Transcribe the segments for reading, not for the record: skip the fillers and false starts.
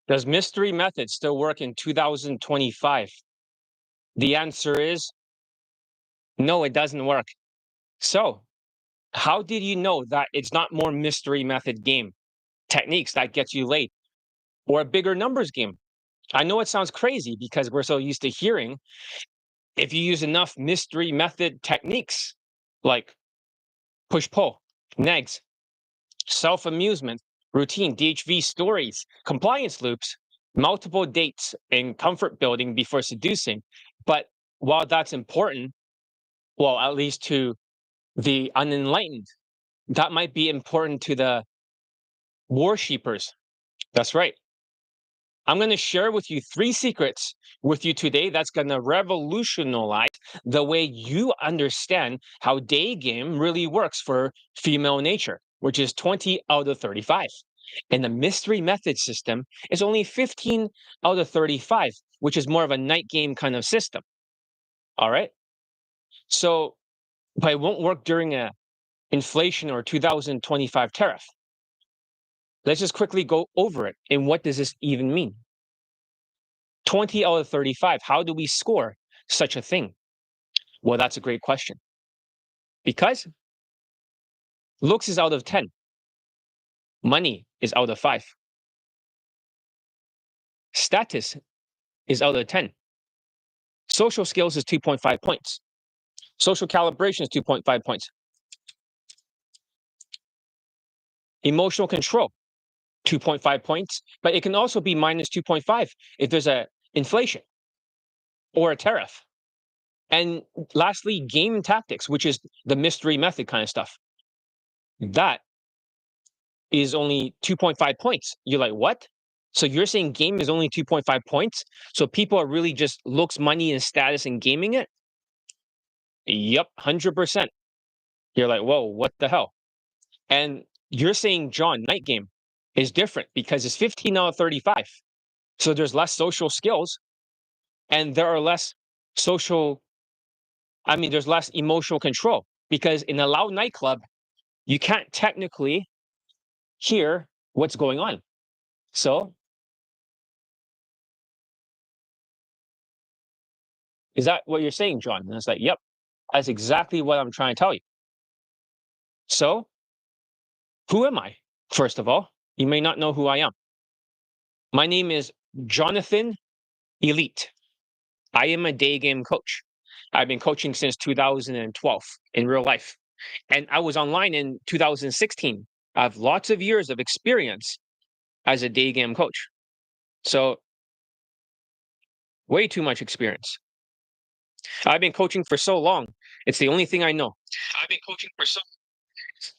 Does mystery method still work in 2025? The answer is no, it doesn't work. So, how did you know that it's not more mystery method game techniques that gets you late or a bigger numbers game? I know it sounds crazy because we're so used to hearing if you use enough mystery method techniques like push pull, negs, self amusement, routine, DHV stories, compliance loops, multiple dates, and comfort building before seducing. But while that's important, well, at least to the unenlightened, that might be important to the worshippers. That's right. I'm going to share with you 3 secrets with you today that's going to revolutionize the way you understand how Daygame really works for female nature, which is 20 out of 35. And the mystery method system is only 15 out of 35, which is more of a night game kind of system. All right. So, but it won't work during a inflation or 2025 tariff. Let's just quickly go over it. And what does this even mean? 20 out of 35. How do we score such a thing? Well, that's a great question. Because looks is out of 10. Money is out of 5. Status is out of 10. Social skills is 2.5 points. Social calibration is 2.5 points. Emotional control, 2.5 points. But it can also be minus 2.5 if there's a inflation or a tariff. And lastly, game tactics, which is the mystery method kind of stuff. That is only 2.5 points. You're like, what? So you're saying game is only 2.5 points? So people are really just looks, money, and status and gaming it? Yep, 100%. You're like, whoa, what the hell? And you're saying, John, night game is different because it's 15 out of 35. So there's less social skills and there are less there's less emotional control because in a loud nightclub, you can't technically hear what's going on. So, is that what you're saying, John? And it's like, yep, that's exactly what I'm trying to tell you. So, who am I? First of all, you may not know who I am. My name is Jonathan Elite. I am a day game coach. I've been coaching since 2012 in real life. And I was online in 2016. I have lots of years of experience as a day game coach. So, way too much experience. I've been coaching for so long. It's the only thing I know. I've been coaching for so long.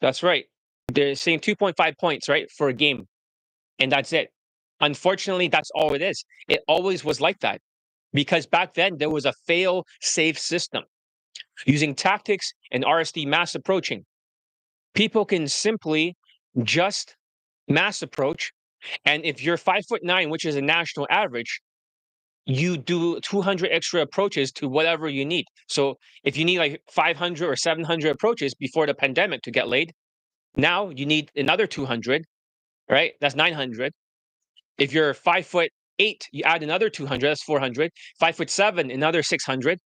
That's right. They're saying 2.5 points, right, for a game. And that's it. Unfortunately, that's all it is. It always was like that. Because back then, there was a fail-safe system. Using tactics and RSD mass approaching, people can simply just mass approach. And if you're 5'9", which is a national average, you do 200 extra approaches to whatever you need. So if you need like 500 or 700 approaches before the pandemic to get laid, now you need another 200, right? That's 900. If you're 5'8", you add another 200, that's 400. 5'7", another 600.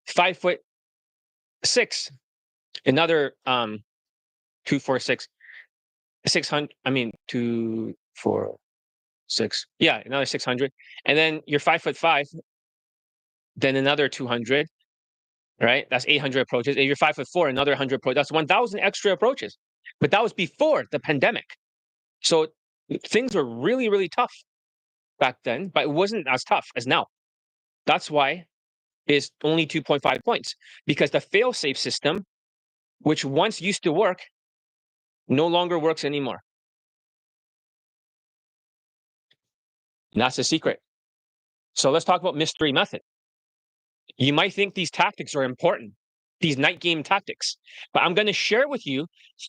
5'6", another 2, 4, 6, 600. I mean 2, 4, 6. Yeah, another 600. And then you're 5'5", then another 200. Right? That's 800 approaches. If you're 5'4", another 100 approaches. That's 1,000 extra approaches. But that was before the pandemic. So things were really, really tough back then, but it wasn't as tough as now. That's why it's only 2.5 points, because the fail-safe system, which once used to work, no longer works anymore. And that's the secret. So let's talk about mystery method. You might think these tactics are important, these night game tactics, but I'm going to share with you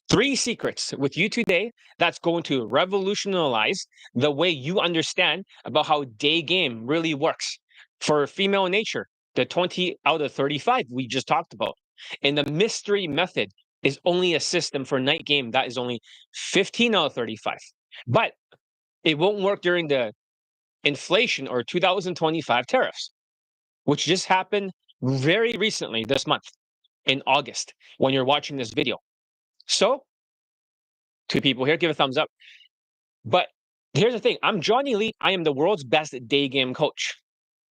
3 secrets with you today that's going to revolutionize the way you understand about how day game really works for female nature, the 20 out of 35 we just talked about. And the mystery method is only a system for night game that is only 15 out of 35. But It won't work during the inflation or 2025 tariffs, which just happened very recently this month in August when you're watching this video. So, two people here, give a thumbs up. But here's the thing, I'm Johnny Lee. I am the world's best day game coach.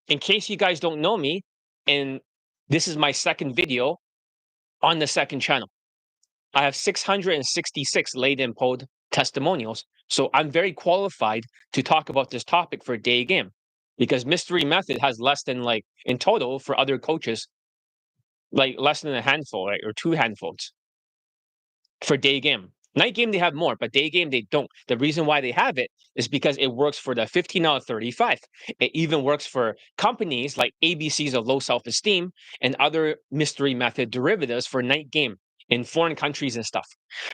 In case you guys don't know me, and this is my second video on the second channel. I have 666 laid in pod testimonials. So I'm very qualified to talk about this topic for day game, because Mystery Method has less than, like, in total for other coaches, like less than a handful, right? Or two handfuls for day game. Night game, they have more, but day game, they don't. The reason why they have it is because it works for the 15 out of 35. It even works for companies like ABCs of low self-esteem and other Mystery Method derivatives for night game in foreign countries and stuff.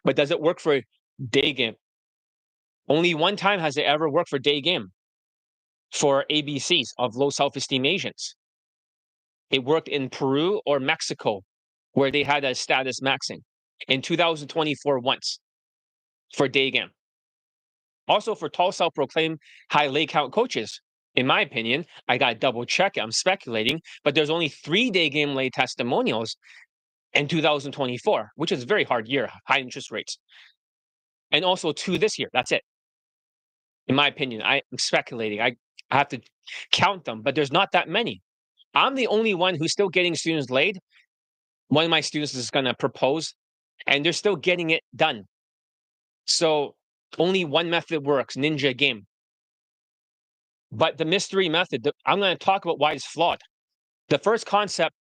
But does it work for day game? Only one time has it ever worked for day game for ABCs of low self-esteem Asians. It worked in Peru or Mexico, where they had a status maxing in 2024 once for day game. Also for tall self-proclaimed high lay count coaches, in my opinion, I got to double check it, I'm speculating, but there's only 3 day game lay testimonials in 2024, which is a very hard year, high interest rates. And also 2 this year, that's it. In my opinion, I'm speculating. I have to count them, but there's not that many. I'm the only one who's still getting students laid. One of my students is going to propose, and they're still getting it done. So only one method works, ninja game. But the Mystery Method, I'm going to talk about why it's flawed. The first concept,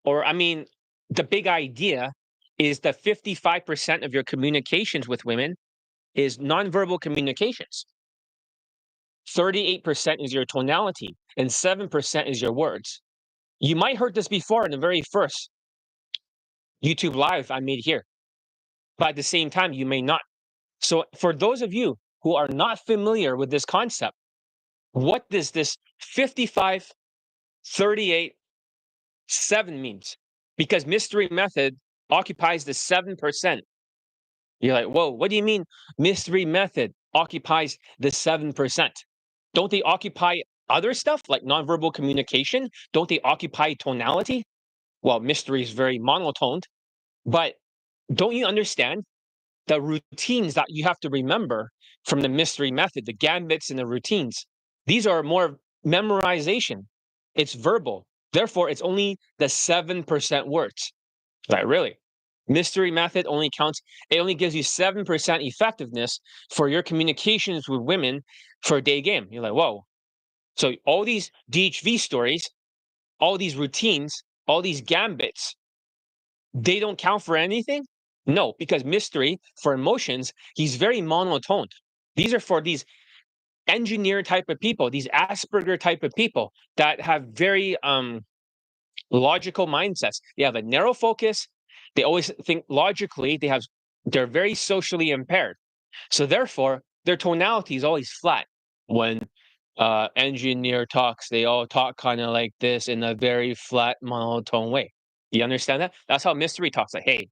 or I mean, the big idea is that 55% of your communications with women is nonverbal communications. 38% is your tonality, and 7% is your words. You might heard this before in the very first YouTube live I made here, but at the same time, you may not. So for those of you who are not familiar with this concept, what does this 55, 38, 7 means? Because Mystery Method occupies the 7%. You're like, whoa, what do you mean Mystery Method occupies the 7%? Don't they occupy other stuff like nonverbal communication? Don't they occupy tonality? Well, Mystery is very monotoned, but don't you understand the routines that you have to remember from the Mystery Method, the gambits and the routines? These are more memorization. It's verbal. Therefore, it's only the 7% words. Like, really? Mystery Method only counts, it only gives you 7% effectiveness for your communications with women for a day game. You're like, whoa. So all these DHV stories, all these routines, all these gambits, they don't count for anything? No, because Mystery, for emotions, he's very monotoned. These are for these engineer type of people, these Asperger type of people that have very logical mindsets. They have a narrow focus. They always think logically. They're very socially impaired. So therefore, their tonality is always flat. When engineer talks, they all talk kind of like this in a very flat, monotone way. You understand that? That's how Mystery talks. Like, hey,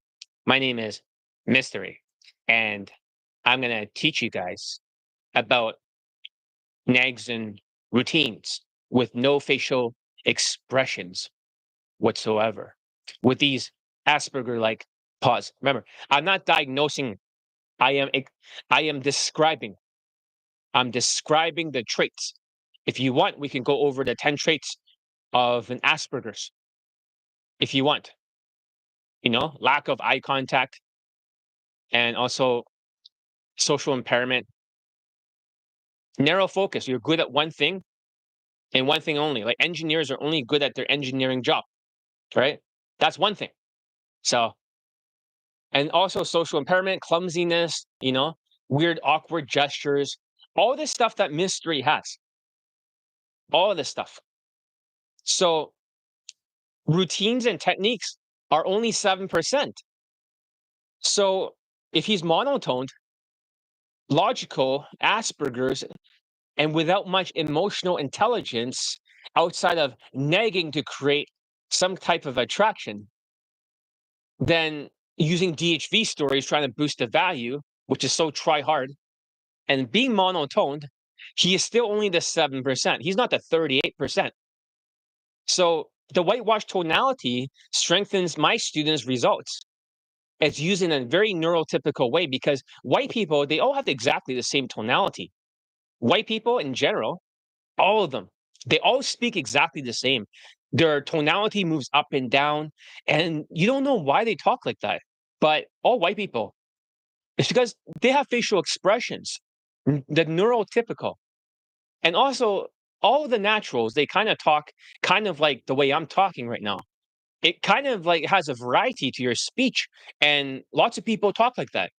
my name is Mystery, and I'm gonna teach you guys about negs and routines with no facial expressions whatsoever, with these Asperger-like pause. Remember, I'm not diagnosing. I am describing. I'm describing the traits. If you want, we can go over the 10 traits of an Asperger's. If you want, lack of eye contact, and also social impairment, narrow focus. You're good at one thing and one thing only. Like engineers are only good at their engineering job, right? That's one thing. So, and also social impairment, clumsiness, weird, awkward gestures, all this stuff that Mystery has. All of this stuff. So, routines and techniques are only 7%. So, if he's monotoned, logical, Asperger's, and without much emotional intelligence outside of negging to create some type of attraction, then using DHV stories trying to boost the value, which is so try hard, and being monotoned, he is still only the 7%. He's not the 38%. So the whitewash tonality strengthens my students' results. It's used in a very neurotypical way because white people, they all have exactly the same tonality. White people in general, all of them, they all speak exactly the same. Their tonality moves up and down, and you don't know why they talk like that. But all white people, it's because they have facial expressions, the neurotypical. And also, all the naturals, they kind of talk kind of like the way I'm talking right now. It kind of like has a variety to your speech, and lots of people talk like that.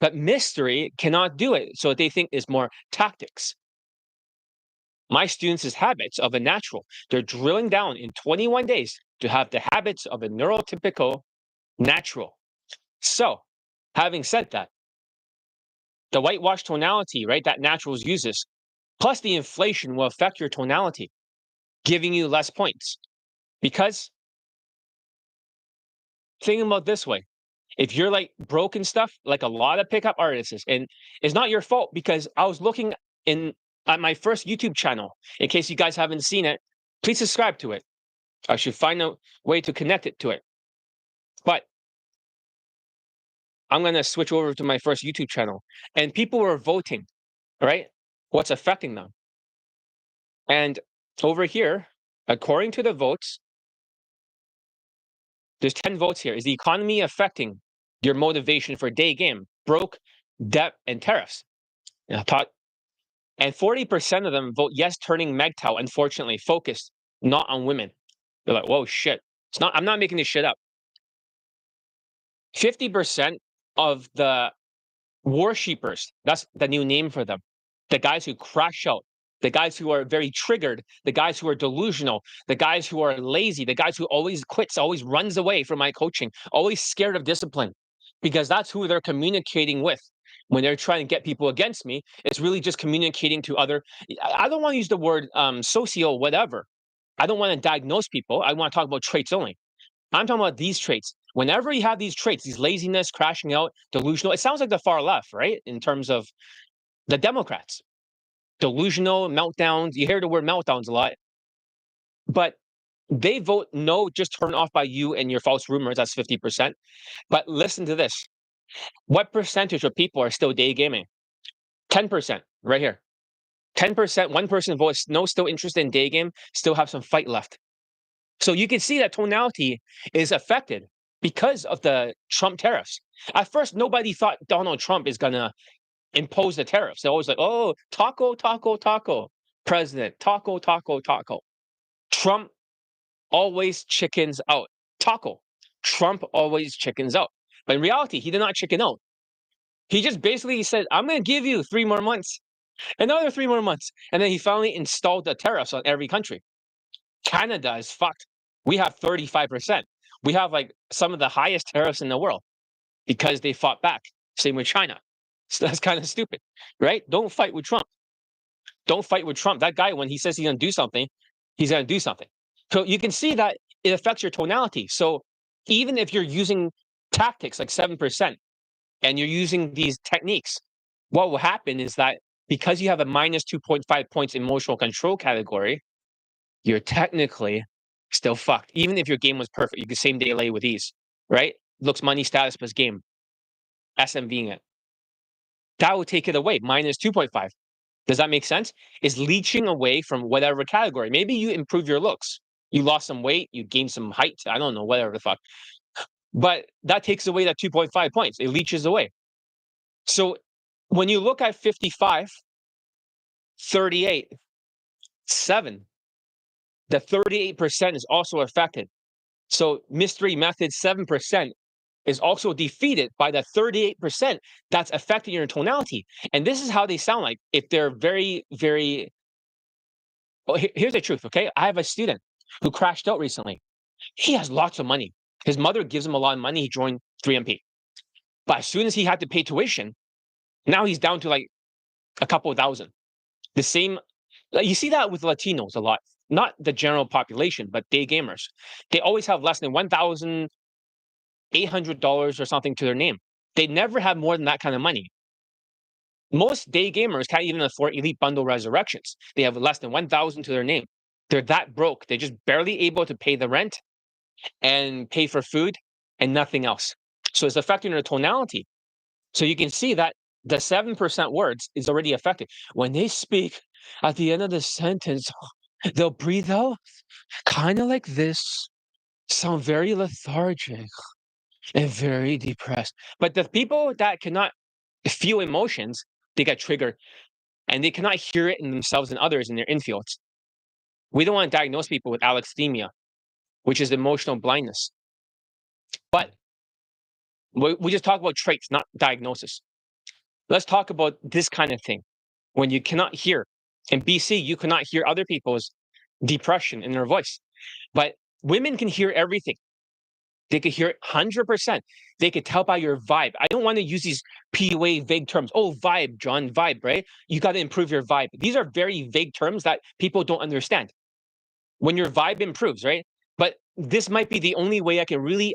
But mystery cannot do it, so they think it's more tactics. My students' habits of a natural, they're drilling down in 21 days to have the habits of a neurotypical natural. So, having said that, the whitewash tonality, right, that naturals uses, plus the inflation will affect your tonality, giving you less points. Because think about this way. If you're like broken stuff, like a lot of pickup artists, and it's not your fault because I was looking in at my first YouTube channel. In case you guys haven't seen it, please subscribe to it. I should find a way to connect it to it. But I'm gonna switch over to my first YouTube channel, and people were voting, right? What's affecting them? And over here, according to the votes, there's 10 votes here. Is the economy affecting your motivation for day game, broke, debt, and tariffs? And I thought, and 40% of them vote yes, turning MGTOW, unfortunately, focused not on women. They're like, whoa, shit. It's not, I'm not making this shit up. 50% of the worshippers, that's the new name for them, the guys who crash out, the guys who are very triggered, the guys who are delusional, the guys who are lazy, the guys who always quits, always runs away from my coaching, always scared of discipline, because that's who they're communicating with. When they're trying to get people against me, it's really just communicating to other. I don't want to use the word socio whatever. I don't want to diagnose people. I want to talk about traits only. I'm talking about these traits. Whenever you have these traits, these laziness, crashing out, delusional, it sounds like the far left, right? In terms of the Democrats, delusional, meltdowns. You hear the word meltdowns a lot, but they vote no, just turned off by you and your false rumors. That's 50%. But listen to this. What percentage of people are still day gaming? 10%, right here. 10%, one person votes no, still interested in day game, still have some fight left. So you can see that tonality is affected because of the Trump tariffs. At first, nobody thought Donald Trump is going to impose the tariffs. They're always like, oh, taco, taco, taco, president, taco, taco, taco. Trump always chickens out. Taco. Trump always chickens out. But in reality, he did not chicken out. He just basically said, I'm going to give you 3 more months, another 3 more months. And then he finally installed the tariffs on every country. Canada is fucked. We have 35%. We have like some of the highest tariffs in the world because they fought back. Same with China. So that's kind of stupid, right? Don't fight with Trump. Don't fight with Trump. That guy, when he says he's going to do something, he's going to do something. So you can see that it affects your tonality. So even if you're using tactics like 7% and you're using these techniques, what will happen is that because you have a minus 2.5 points emotional control category, you're technically still fucked. Even if your game was perfect, you could same day lay with ease, right? Looks, money, status plus game, SMVing it. That will take it away, minus 2.5. Does that make sense? It's leeching away from whatever category. Maybe you improve your looks. You lost some weight, you gained some height. I don't know, whatever the fuck. But that takes away that 2.5 points. It leeches away. So when you look at 55, 38, 7, the 38% is also affected. So mystery method 7% is also defeated by the 38% that's affecting your tonality. And this is how they sound like if they're very, very. Well, here's the truth, okay? I have a student who crashed out recently. He has lots of money. His mother gives him a lot of money. He joined 3MP. But as soon as he had to pay tuition, now he's down to like a couple of thousand. The same, like you see that with Latinos a lot. Not the general population, but day gamers. They always have less than $1,800 or something to their name. They never have more than that kind of money. Most day gamers can't even afford elite bundle resurrections. They have less than 1,000 to their name. They're that broke. They're just barely able to pay the rent and pay for food and nothing else. So it's affecting their tonality. So you can see that the 7% words is already affected. When they speak at the end of the sentence, they'll breathe out kind of like this, sound very lethargic and very depressed. But the people that cannot feel emotions, they get triggered and they cannot hear it in themselves and others in their infields. We don't want to diagnose people with alexithymia, which is emotional blindness. But we just talk about traits, not diagnosis. Let's talk about this kind of thing. When you cannot hear, in BC, you cannot hear other people's depression in their voice. But women can hear everything. They could hear it 100%. They could tell by your vibe. I don't want to use these PUA vague terms. Oh, vibe, John, vibe, right? You got to improve your vibe. These are very vague terms that people don't understand. When your vibe improves, right? But this might be the only way I can really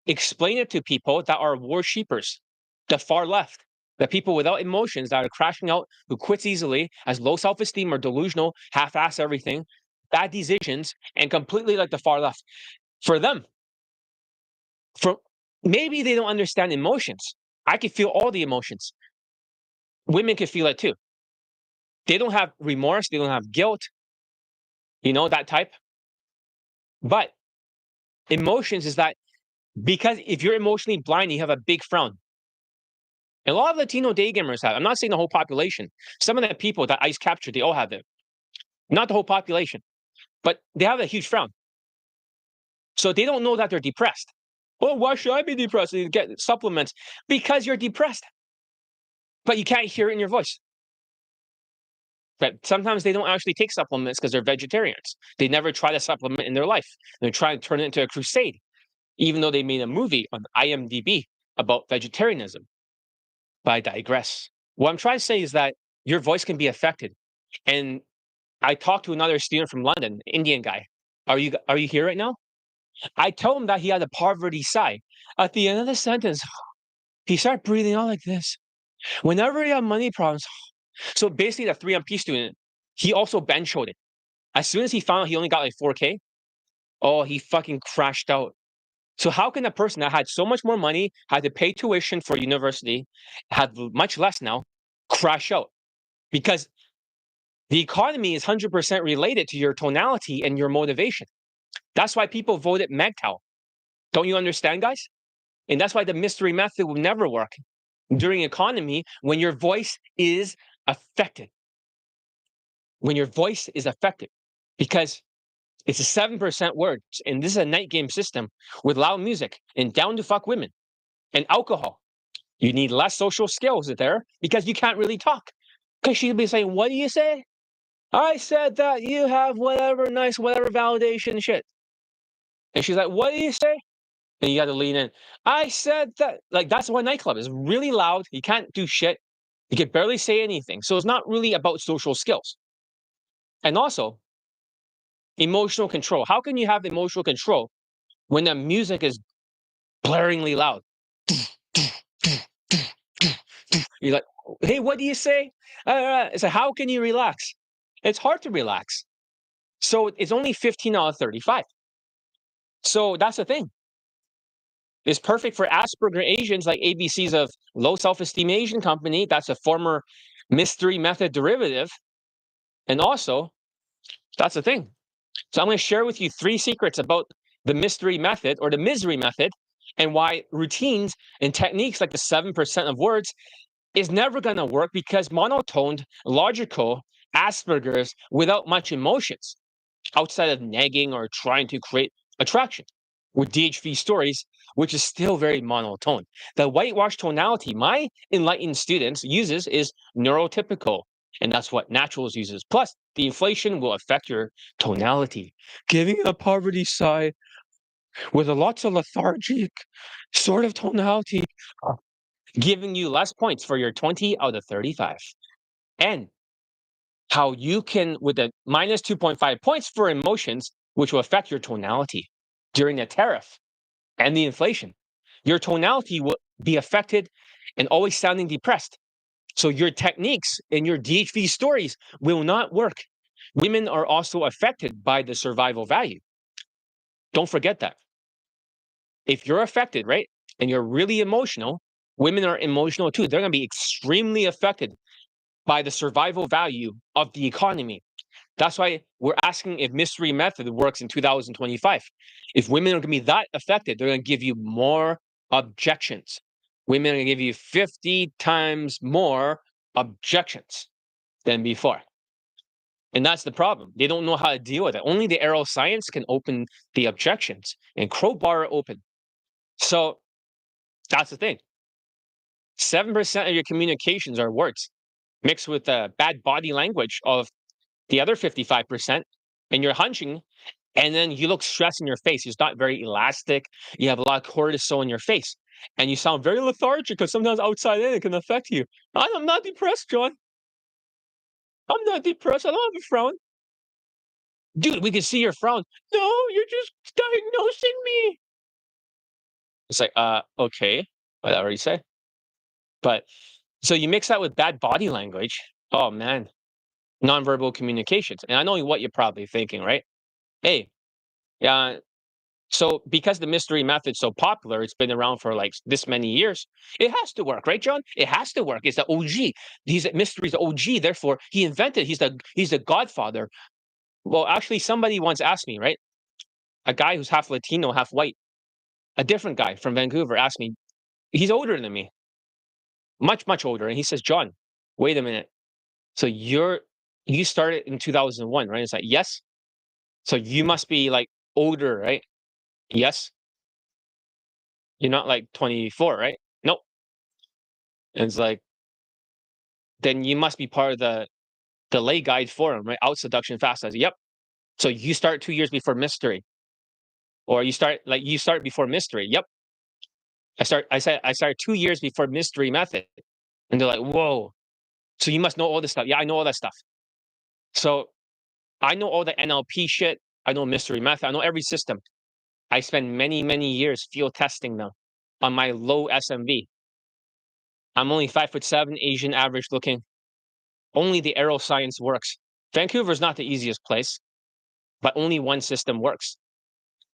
explain it to people that are worshippers, the far left, the people without emotions that are crashing out, who quits easily, has low self-esteem or delusional, half-ass everything, bad decisions, and completely like the far left. For them, maybe they don't understand emotions. I can feel all the emotions. Women can feel it too. They don't have remorse. They don't have guilt. That type. But emotions is that because if you're emotionally blind, you have a big frown. And a lot of Latino day gamers have. I'm not saying the whole population. Some of the people that ICE captured, they all have it. Not the whole population, but they have a huge frown. So they don't know that they're depressed. Oh, why should I be depressed? You get supplements because you're depressed, but you can't hear it in your voice. But sometimes they don't actually take supplements because they're vegetarians. They never tried a supplement in their life. They're trying to turn it into a crusade, even though they made a movie on IMDb about vegetarianism. But I digress. What I'm trying to say is that your voice can be affected. And I talked to another student from London, Indian guy. Are you here right now? I told him that he had a poverty sigh. At the end of the sentence, he started breathing out like this. Whenever he had money problems, so basically the 3MP student, he also bench-showed it. As soon as he found out he only got like 4K, oh, he fucking crashed out. So how can a person that had so much more money, had to pay tuition for university, had much less now, crash out? Because the economy is 100% related to your tonality and your motivation. That's why people voted MGTOW. Don't you understand, guys? And that's why the mystery method will never work during economy when your voice is affected. When your voice is affected. Because it's a 7% words, and this is a night game system with loud music and down to fuck women and alcohol. You need less social skills there because you can't really talk. Because she'll be saying, what do you say? I said that you have whatever nice, whatever validation shit. And she's like, what do you say? And you got to lean in. I said that, like, that's why nightclub is really loud. You can't do shit. You can barely say anything. So it's not really about social skills. And also, emotional control. How can you have emotional control when the music is blaringly loud? You're like, hey, what do you say? It's like, how can you relax? It's hard to relax. So it's only 15 out of 35. So that's the thing. It's perfect for Asperger Asians like ABC's of low self-esteem Asian company. That's a former mystery method derivative. And also, that's the thing. So I'm going to share with you 3 secrets about the mystery method or the misery method and why routines and techniques like the 7% of words is never going to work because monotoned, logical Asperger's without much emotions outside of nagging or trying to create attraction with DHV stories, which is still very monotone. The whitewash tonality my enlightened students uses is neurotypical, and that's what naturals uses. Plus, the inflation will affect your tonality, giving a poverty sigh with a lots of lethargic sort of tonality, giving you less points for your 20 out of 35. And how you can, with a minus 2.5 points for emotions, which will affect your tonality during the tariff and the inflation. Your tonality will be affected and always sounding depressed. So your techniques and your DHV stories will not work. Women are also affected by the survival value. Don't forget that. If you're affected, right, and you're really emotional, women are emotional too. They're going to be extremely affected by the survival value of the economy. That's why we're asking if mystery method works in 2025. If women are going to be that affected, they're going to give you more objections. Women are going to give you 50 times more objections than before. And that's the problem. They don't know how to deal with it. Only the aeroscience can open the objections and crowbar open. So that's the thing. 7% of your communications are words mixed with the bad body language of the other 55%, and you're hunching, and then you look stressed in your face. It's not very elastic. You have a lot of cortisol in your face, and you sound very lethargic because sometimes outside in it can affect you. I'm not depressed, John. I'm not depressed. I don't have a frown. Dude, we can see your frown. No, you're just diagnosing me. It's like, okay, whatever you say. But so you mix that with bad body language. Oh man, nonverbal communications. And I know what you're probably thinking, right? Hey, yeah. So because the mystery method's so popular, it's been around for like this many years. It has to work, right, John? It has to work. It's the OG. He's mystery's OG. Therefore, he invented. He's the godfather. Well, actually, somebody once asked me, right? A guy who's half Latino, half white, a different guy from Vancouver asked me. He's older than me, much older, and he says, "John, wait a minute. So you started in 2001, right?" It's like, yes. So you must be like older, right? Yes. You're not like 24, right? Nope. And it's like, then you must be part of the delay guide forum, right? Out seduction fast. I said, yep. So you start 2 years before mystery, or you start before mystery. Yep. I started 2 years before mystery method, and they're like, whoa. So you must know all this stuff. Yeah, I know all that stuff. So I know all the NLP shit. I know mystery method. I know every system. I spent many years field testing them on my low SMV. I'm only 5'7", Asian average looking. Only the aeroscience works. Vancouver's not the easiest place, but only one system works.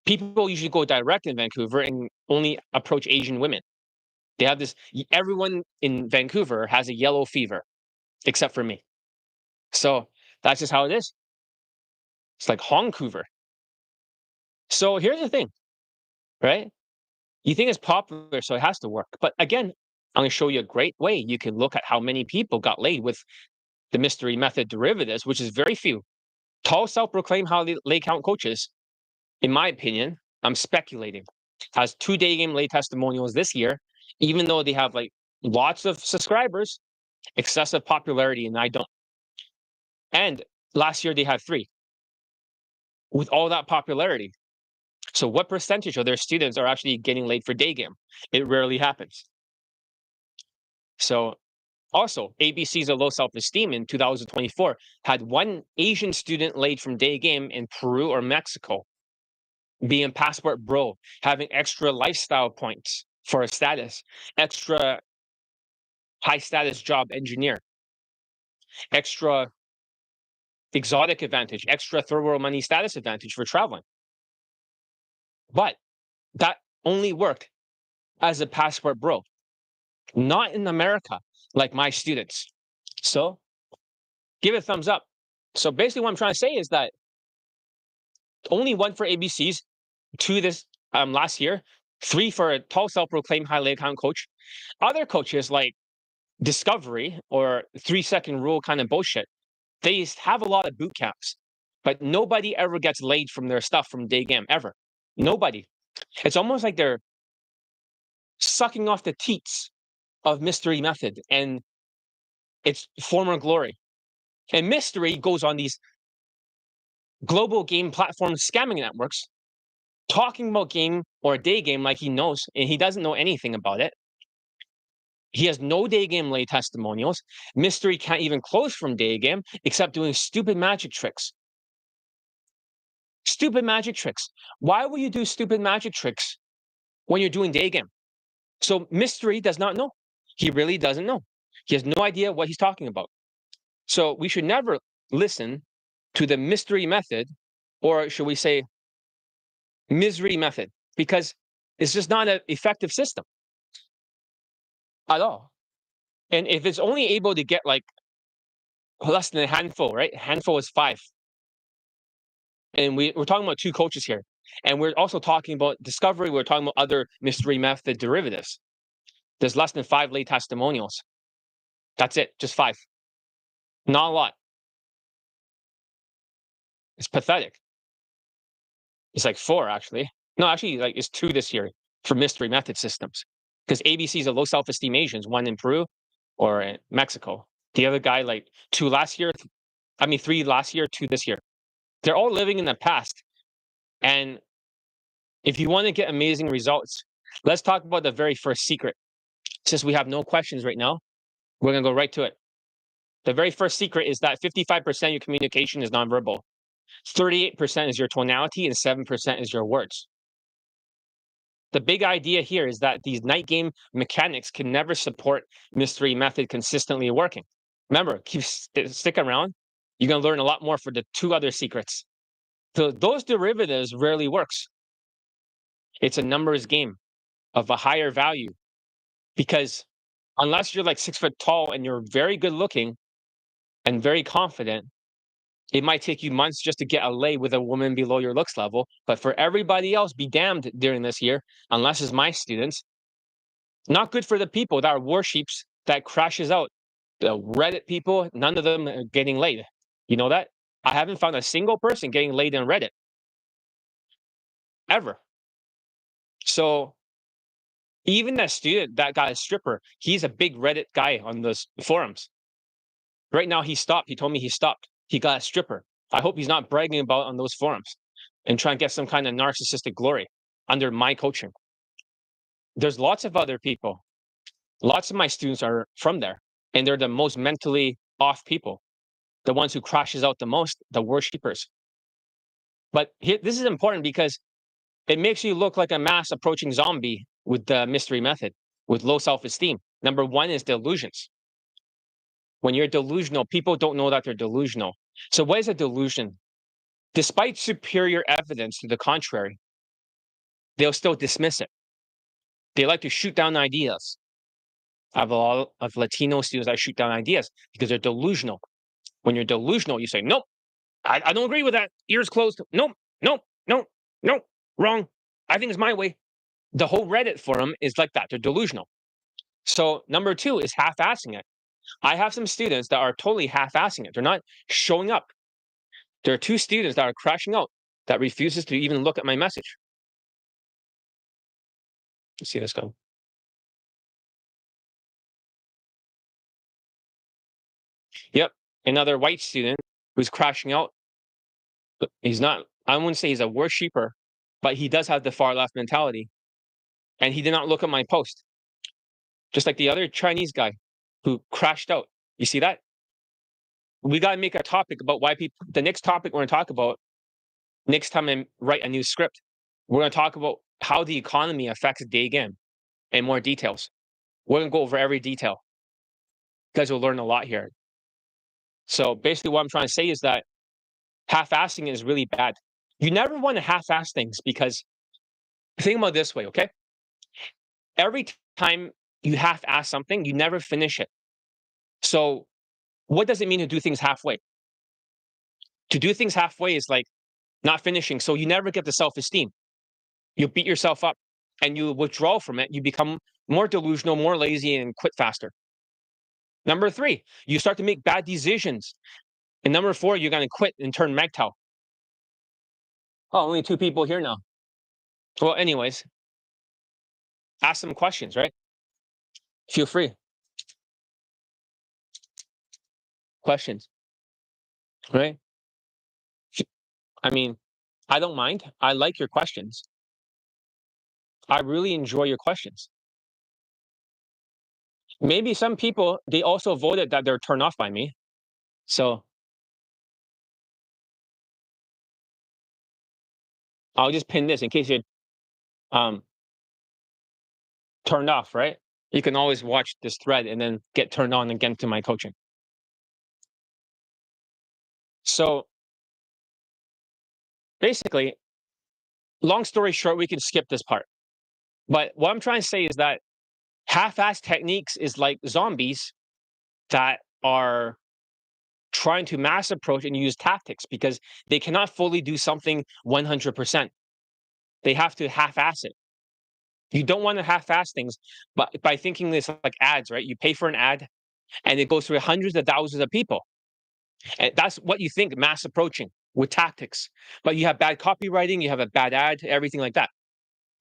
People usually go direct in Vancouver and only approach Asian women. They have this, everyone in Vancouver has a yellow fever, except for me. So that's just how it is. It's like Vancouver. So here's the thing, right? You think it's popular, so it has to work. But again, I'm going to show you a great way you can look at how many people got laid with the mystery method derivatives, which is very few. Tall self-proclaimed high lay count coaches, in my opinion, I'm speculating, has 2 Daygame lay testimonials this year, even though they have like lots of subscribers, excessive popularity, and I don't. And last year they had 3 with all that popularity. So what percentage of their students are actually getting laid for Daygame? It rarely happens. So also, ABCs of low self-esteem in 2024 had 1 Asian student laid from Daygame in Peru or Mexico, being passport bro, having extra lifestyle points for a status, extra high status job engineer, extra exotic advantage, extra third world money status advantage for traveling. But that only worked as a passport bro, not in America like my students. So give it a thumbs up. So basically what I'm trying to say is that only 1 for ABCs, 2 this last year, 3 for a tall self-proclaimed high lay account coach. Other coaches like Discovery or 3-second rule kind of bullshit, they have a lot of boot camps, but nobody ever gets laid from their stuff from Daygame ever. Nobody. It's almost like they're sucking off the teats of mystery method and its former glory. And mystery goes on these global game platform scamming networks, talking about game or Daygame like he knows, and he doesn't know anything about it. He has no Daygame lay testimonials. Mystery can't even close from Daygame except doing stupid magic tricks. Stupid magic tricks. Why will you do stupid magic tricks when you're doing Daygame? So Mystery does not know. He really doesn't know. He has no idea what he's talking about. So we should never listen to the mystery method, or should we say misery method, because it's just not an effective system at all. And if it's only able to get like less than a handful, right? A handful is 5. And we're talking about 2 coaches here. And we're also talking about discovery. We're talking about other mystery method derivatives. There's less than 5 lay testimonials. That's it, just 5. Not a lot. It's pathetic. It's like 4, actually. No, actually, like it's 2 this year for mystery method systems. Because ABCs are low self-esteem Asians, 1 in Peru or in Mexico. The other guy, like 2 last year. 3 last year, 2 this year. They're all living in the past. And if you want to get amazing results, let's talk about the very first secret. Since we have no questions right now, we're going to go right to it. The very first secret is that 55% of your communication is nonverbal. 38% is your tonality and 7% is your words. The big idea here is that these night game mechanics can never support mystery method consistently working. Remember, stick around. You're going to learn a lot more for the 2 other secrets. So those derivatives rarely works. It's a numbers game of a higher value, because unless you're like 6 foot tall and you're very good looking and very confident, it might take you months just to get a lay with a woman below your looks level. But for everybody else, be damned during this year, unless it's my students. Not good for the people that are warships that crashes out. The Reddit people, none of them are getting laid. You know that? I haven't found a single person getting laid in Reddit. Ever. So even that student that got a stripper, he's a big Reddit guy on those forums. Right now he stopped. He told me he stopped. He got a stripper. I hope he's not bragging about on those forums and trying to get some kind of narcissistic glory under my coaching. There's lots of other people. Lots of my students are from there, and they're the most mentally off people. The ones who crashes out the most, the worshipers. But this is important because it makes you look like a mass approaching zombie with the mystery method, with low self-esteem. Number 1 is delusions. When you're delusional, people don't know that they're delusional. So what is a delusion? Despite superior evidence to the contrary, they'll still dismiss it. They like to shoot down ideas. I have a lot of Latino students that shoot down ideas because they're delusional. When you're delusional, you say, nope, I don't agree with that. Ears closed. Nope, nope, nope, nope, wrong. I think it's my way. The whole Reddit forum is like that. They're delusional. So number 2 is half-assing it. I have some students that are totally half-assing it. They're not showing up. There are 2 students that are crashing out that refuses to even look at my message. Let's see this go. Yep, another white student who's crashing out. He's not, I wouldn't say he's a worshiper, but he does have the far left mentality. And he did not look at my post. Just like the other Chinese guy who crashed out. You see that? We got to make a topic about why people, the next topic we're going to talk about, next time I write a new script, we're going to talk about how the economy affects Daygame in more details. We're going to go over every detail. You guys will learn a lot here. So basically what I'm trying to say is that half-assing is really bad. You never want to half-ass things, because think about it this way, okay? Every time you half-ass something, you never finish it. So what does it mean to do things halfway? To do things halfway is like not finishing. So you never get the self-esteem. You beat yourself up and you withdraw from it. You become more delusional, more lazy, and quit faster. Number 3, you start to make bad decisions. And number 4, you're going to quit and turn MGTOW. Oh, only 2 people here now. Well, anyways, ask some questions, right? Feel free. Questions, right? I mean, I don't mind. I like your questions. I really enjoy your questions. Maybe some people, they also voted that they're turned off by me. So I'll just pin this in case you're turned off, right? You can always watch this thread and then get turned on again to my coaching. So basically, long story short, we can skip this part. But what I'm trying to say is that half-assed techniques is like zombies that are trying to mass approach and use tactics because they cannot fully do something 100%. They have to half-ass it. You don't want to half-ass things, but by thinking this like ads, right? You pay for an ad and it goes through hundreds of thousands of people. And that's what you think mass approaching with tactics. But you have bad copywriting, you have a bad ad, everything like that.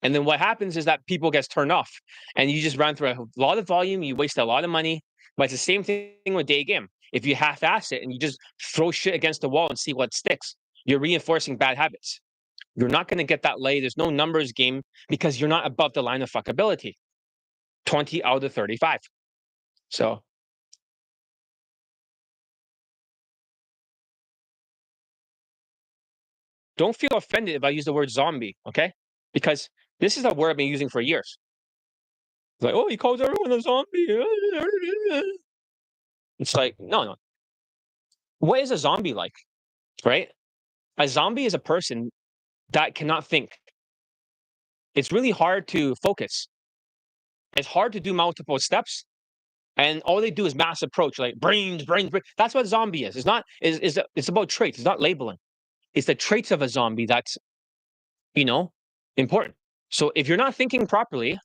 And then what happens is that people gets turned off and you just run through a lot of volume, you waste a lot of money. But it's the same thing with Daygame. If you half-ass it and you just throw shit against the wall and see what sticks, you're reinforcing bad habits. You're not going to get that lay. There's no numbers game because you're not above the line of fuckability. 20 out of 35. So don't feel offended if I use the word zombie, okay? Because this is a word I've been using for years. It's like, oh, he calls everyone a zombie. It's like, no. What is a zombie like, right? A zombie is a person that cannot think. It's really hard to focus. It's hard to do multiple steps. And all they do is mass approach, like brains. That's what zombie is. It's not, it's about traits. It's not labeling. It's the traits of a zombie that's, important. So if you're not thinking properly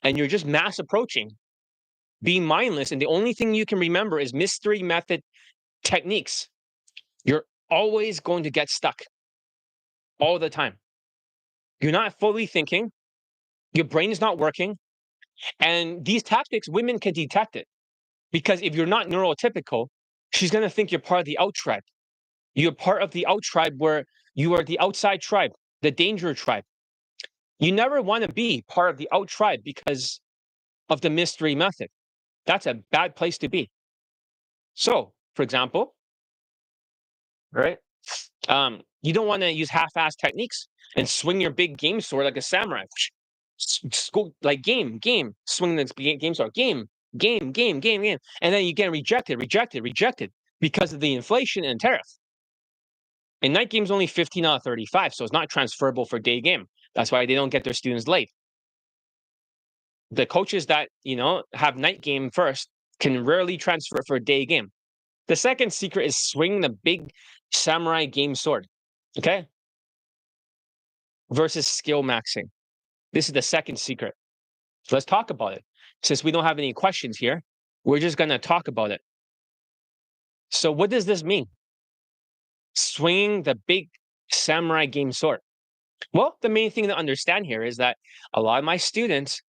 and you're just mass approaching, being mindless, and the only thing you can remember is mystery method techniques, you're always going to get stuck all the time. You're not fully thinking, your brain is not working, and these tactics, women can detect it. Because if you're not neurotypical, she's going to think you're part of the out tribe. You're part of the out tribe where you are the outside tribe, the danger tribe. You never want to be part of the out tribe because of the mystery method. That's a bad place to be. So, for example, right? You don't want to use half-assed techniques and swing your big game sword like a samurai. Go like game, swing the game sword, game, and then you get rejected because of the inflation and tariff. And night game's only 15 out of 35, so it's not transferable for day game. That's why they don't get their students late. The coaches that have night game first can rarely transfer for day game. The second secret is swing the big samurai game sword, okay? Versus skill maxing. This is the second secret. So let's talk about it. Since we don't have any questions here, we're just going to talk about it. So what does this mean? Swinging the big samurai game sword. Well, the main thing to understand here is that a lot of my students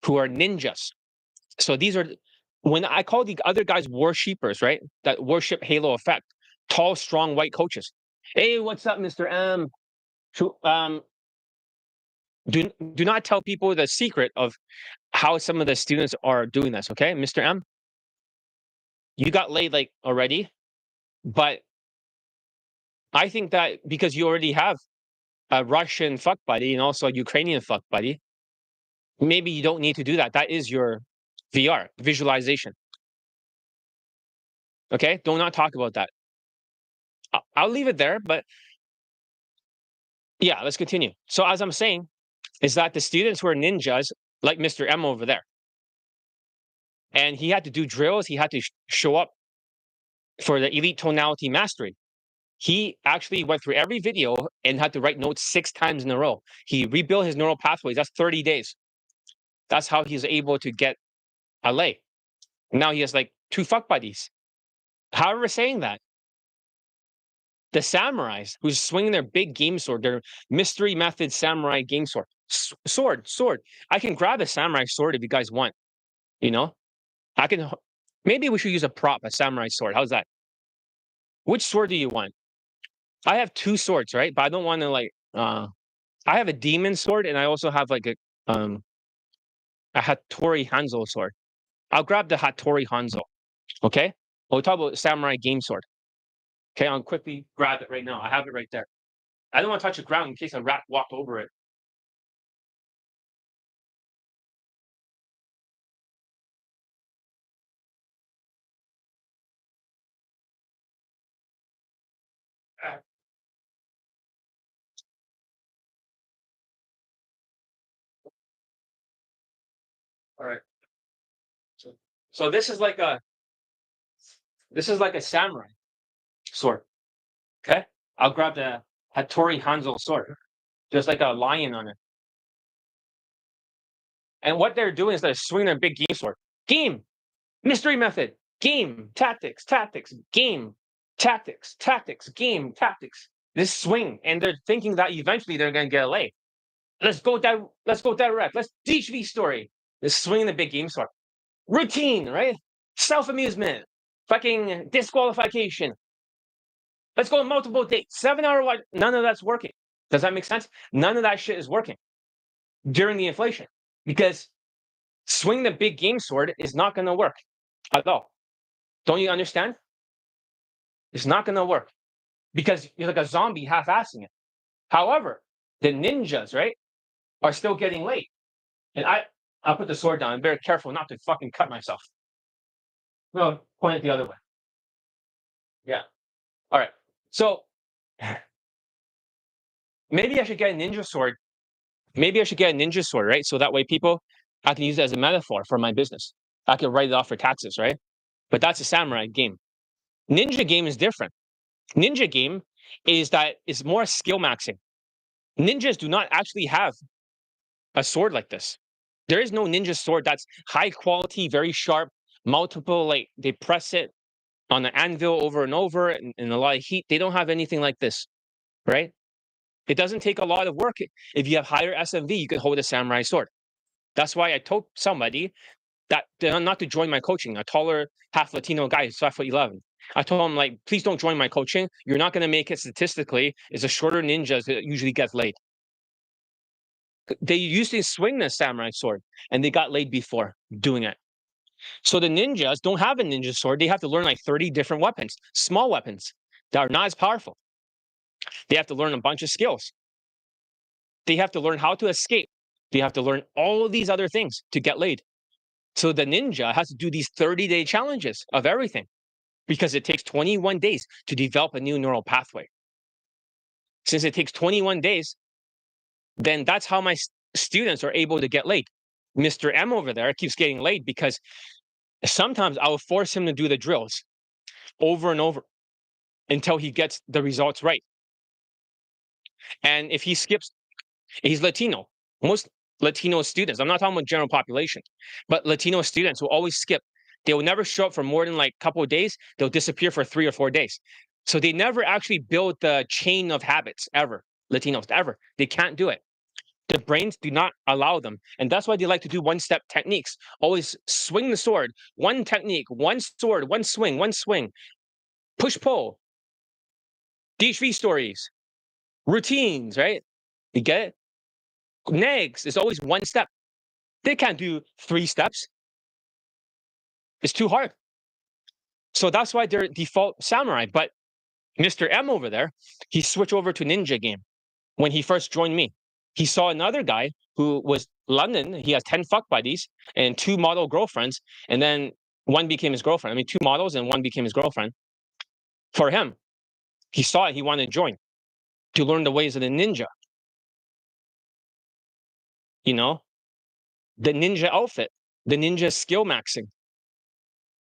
who are ninjas, so these are, when I call the other guys worshipers, right? That worship Halo effect, tall, strong, white coaches. Hey, what's up, Mr. M? Do not tell people the secret of how some of the students are doing this, okay? Mr. M, you got laid like already, but I think that because you already have a Russian fuck buddy and also a Ukrainian fuck buddy, maybe you don't need to do that. That is your VR, visualization. Okay? Do not talk about that. I'll leave it there, but yeah, let's continue. So as I'm saying, is that the students who are ninjas, like Mr. M over there, and he had to do drills, he had to show up for the elite tonality mastery. He actually went through every video and had to write notes 6 times in a row. He rebuilt his neural pathways. That's 30 days. That's how he's able to get a lay. Now he has like 2 fuck buddies. However, saying that, the samurais who's swinging their big game sword, their mystery method samurai game sword, sword. I can grab a samurai sword if you guys want. I can. Maybe we should use a prop, a samurai sword. How's that? Which sword do you want? I have 2 swords, right? But I don't want to like. I have a demon sword, and I also have like a Hattori Hanzo sword. I'll grab the Hattori Hanzo. Okay. We'll talk about samurai game sword. Okay, I'll quickly grab it right now. I have it right there. I don't want to touch the ground in case a rat walked over it. All right. So this is like a samurai sword. Okay. I'll grab the Hattori Hanzo sword, just like a lion on it. And what they're doing is they're swinging a big game sword. Game, mystery method, game, tactics, tactics, game, tactics, tactics, game, tactics. This swing, and they're thinking that eventually they're going to get a lay. Let's go direct. Let's DHV story. This swinging the big game sword. Routine, right? Self amusement, fucking disqualification. Let's go on multiple dates. 7 hour watch. None of that's working. Does that make sense? None of that shit is working during the inflation because swing the big game sword is not going to work at all. Don't you understand? It's not going to work because you're like a zombie half-assing it. However, the ninjas, right, are still getting laid. And I'll put the sword down. I'm very careful not to fucking cut myself. No, point it the other way. Yeah. All right. So maybe I should get a ninja sword. Maybe I should get a ninja sword, right? So that way I can use it as a metaphor for my business. I can write it off for taxes, right? But that's a samurai game. Ninja game is different. Ninja game is more skill maxing. Ninjas do not actually have a sword like this. There is no ninja sword that's high quality, very sharp, multiple, like they press it on the anvil over and over in a lot of heat. They don't have anything like this, right? It doesn't take a lot of work. If you have higher SMV, you can hold a samurai sword. That's why I told somebody that not to join my coaching, a taller, half Latino guy who's 5'11". I told him, like, please don't join my coaching. You're not going to make it statistically. It's a shorter ninjas that usually gets laid. They used to swing the samurai sword, and they got laid before doing it. So the ninjas don't have a ninja sword. They have to learn like 30 different weapons, small weapons that are not as powerful. They have to learn a bunch of skills. They have to learn how to escape. They have to learn all of these other things to get laid. So the ninja has to do these 30-day challenges of everything because it takes 21 days to develop a new neural pathway. Since it takes 21 days, then that's how my students are able to get laid. Mr. M over there keeps getting laid because sometimes I will force him to do the drills over and over until he gets the results right. And if he skips, he's Latino. Most Latino students, I'm not talking about general population, but Latino students will always skip. They will never show up for more than like a couple of days. They'll disappear for 3 or 4 days. So they never actually build the chain of habits ever. Latinos, ever. They can't do it. The brains do not allow them. And that's why they like to do one-step techniques. Always swing the sword. One technique, one sword, one swing, push-pull, DHV stories, routines, right? You get it? Negs is always one step. They can't do 3 steps. It's too hard. So that's why they're default samurai. But Mr. M over there, he switched over to ninja game when he first joined me. He saw another guy who was London. He has 10 fuck buddies and 2 model girlfriends. And then one became his girlfriend. I mean, 2 models and one became his girlfriend. For him, he saw it. He wanted to join to learn the ways of the ninja. You know, the ninja outfit, the ninja skill maxing.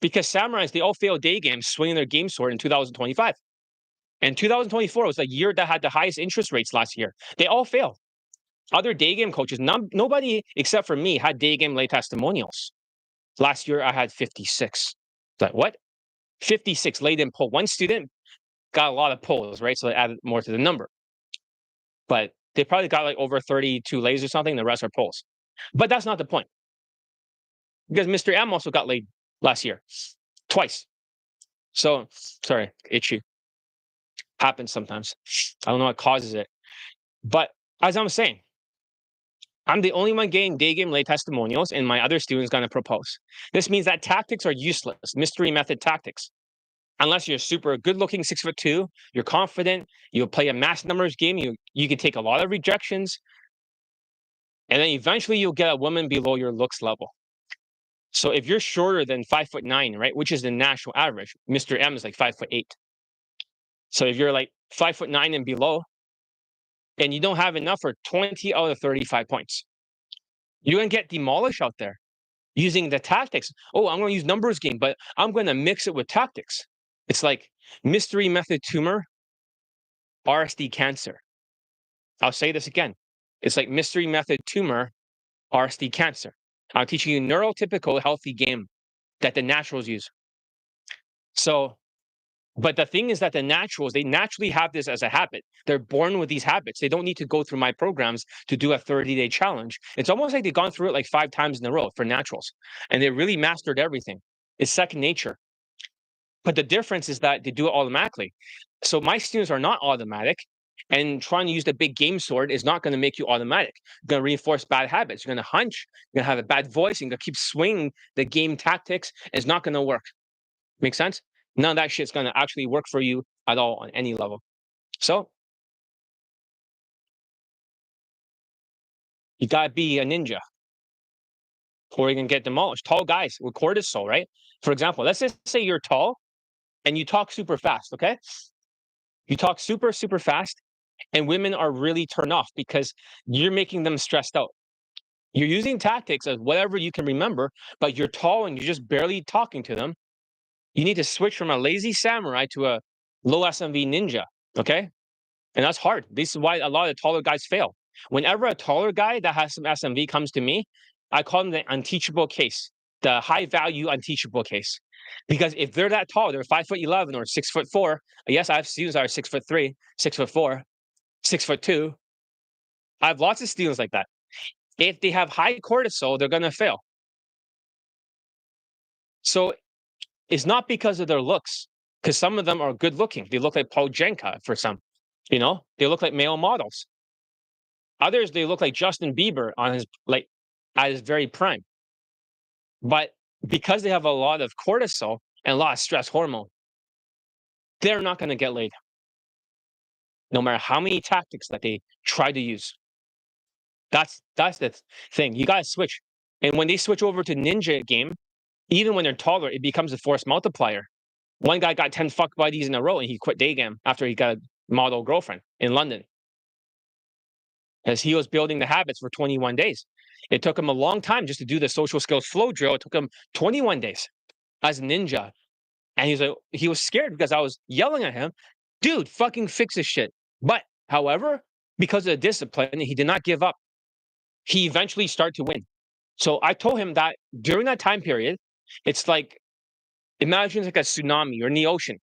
Because samurais, they all failed Daygame swinging their game sword in 2025. And 2024 was a year that had the highest interest rates last year. They all failed. Other Daygame coaches, nobody except for me had Daygame lay testimonials. Last year, I had 56. Like, what? 56 laid in pull. One student got a lot of pulls, right? So they added more to the number. But they probably got like over 32 lays or something. The rest are pulls. But that's not the point. Because Mr. M also got laid last year. Twice. So, sorry, itchy. Happens sometimes. I don't know what causes it. But as I'm saying, I'm the only one getting Daygame lay testimonials, and my other student's going to propose. This means that tactics are useless, mystery method tactics. Unless you're super good-looking, 6'2", you're confident, you play a mass numbers game, you can take a lot of rejections, and then eventually you'll get a woman below your looks level. So if you're shorter than 5'9", right, which is the national average, Mr. M is like 5'8". So if you're like 5'9" and below, and you don't have enough for 20 out of 35 points, you're gonna get demolished out there using the tactics. Oh, I'm gonna use numbers game, but I'm gonna mix it with tactics. It's like mystery method tumor, RSD cancer. I'll say this again. It's like mystery method tumor, RSD cancer. I'm teaching you neurotypical healthy game that the naturals use. So, but the thing is that the naturals, they naturally have this as a habit. They're born with these habits. They don't need to go through my programs to do a 30-day challenge. It's almost like they've gone through it like 5 times in a row for naturals, and they really mastered everything. It's second nature. But the difference is that they do it automatically. So my students are not automatic, and trying to use the big game sword is not going to make you automatic. You're going to reinforce bad habits. You're going to hunch. You're going to have a bad voice. You're going to keep swinging the game tactics. It's not going to work. Make sense? None of that shit's going to actually work for you at all on any level. So you got to be a ninja, or you're going to get demolished. Tall guys with cortisol, right? For example, let's just say you're tall and you talk super fast, okay? You talk super, super fast, and women are really turned off because you're making them stressed out. You're using tactics as whatever you can remember, but you're tall and you're just barely talking to them. You need to switch from a lazy samurai to a low SMV ninja, okay? And that's hard. This is why a lot of taller guys fail. Whenever a taller guy that has some SMV comes to me, I call them the unteachable case, the high value unteachable case. Because if they're that tall, they're 5'11" or 6'4". Yes, I have students that are 6'3", 6'4", 6'2". I have lots of students like that. If they have high cortisol, they're gonna fail. So it's not because of their looks, because some of them are good looking. They look like Paul Jenka for some, they look like male models. Others, they look like Justin Bieber on his at his very prime. But because they have a lot of cortisol and a lot of stress hormone, they're not going to get laid, no matter how many tactics that they try to use. That's the thing. You got to switch. And when they switch over to ninja game, even when they're taller, it becomes a force multiplier. One guy got 10 fuck buddies in a row and he quit Daygame after he got a model girlfriend in London. As he was building the habits for 21 days. It took him a long time just to do the social skills flow drill. It took him 21 days as a ninja. And he was scared because I was yelling at him, dude, fucking fix this shit. But however, because of the discipline, he did not give up. He eventually started to win. So I told him that during that time period, it's like, imagine like a tsunami or in the ocean.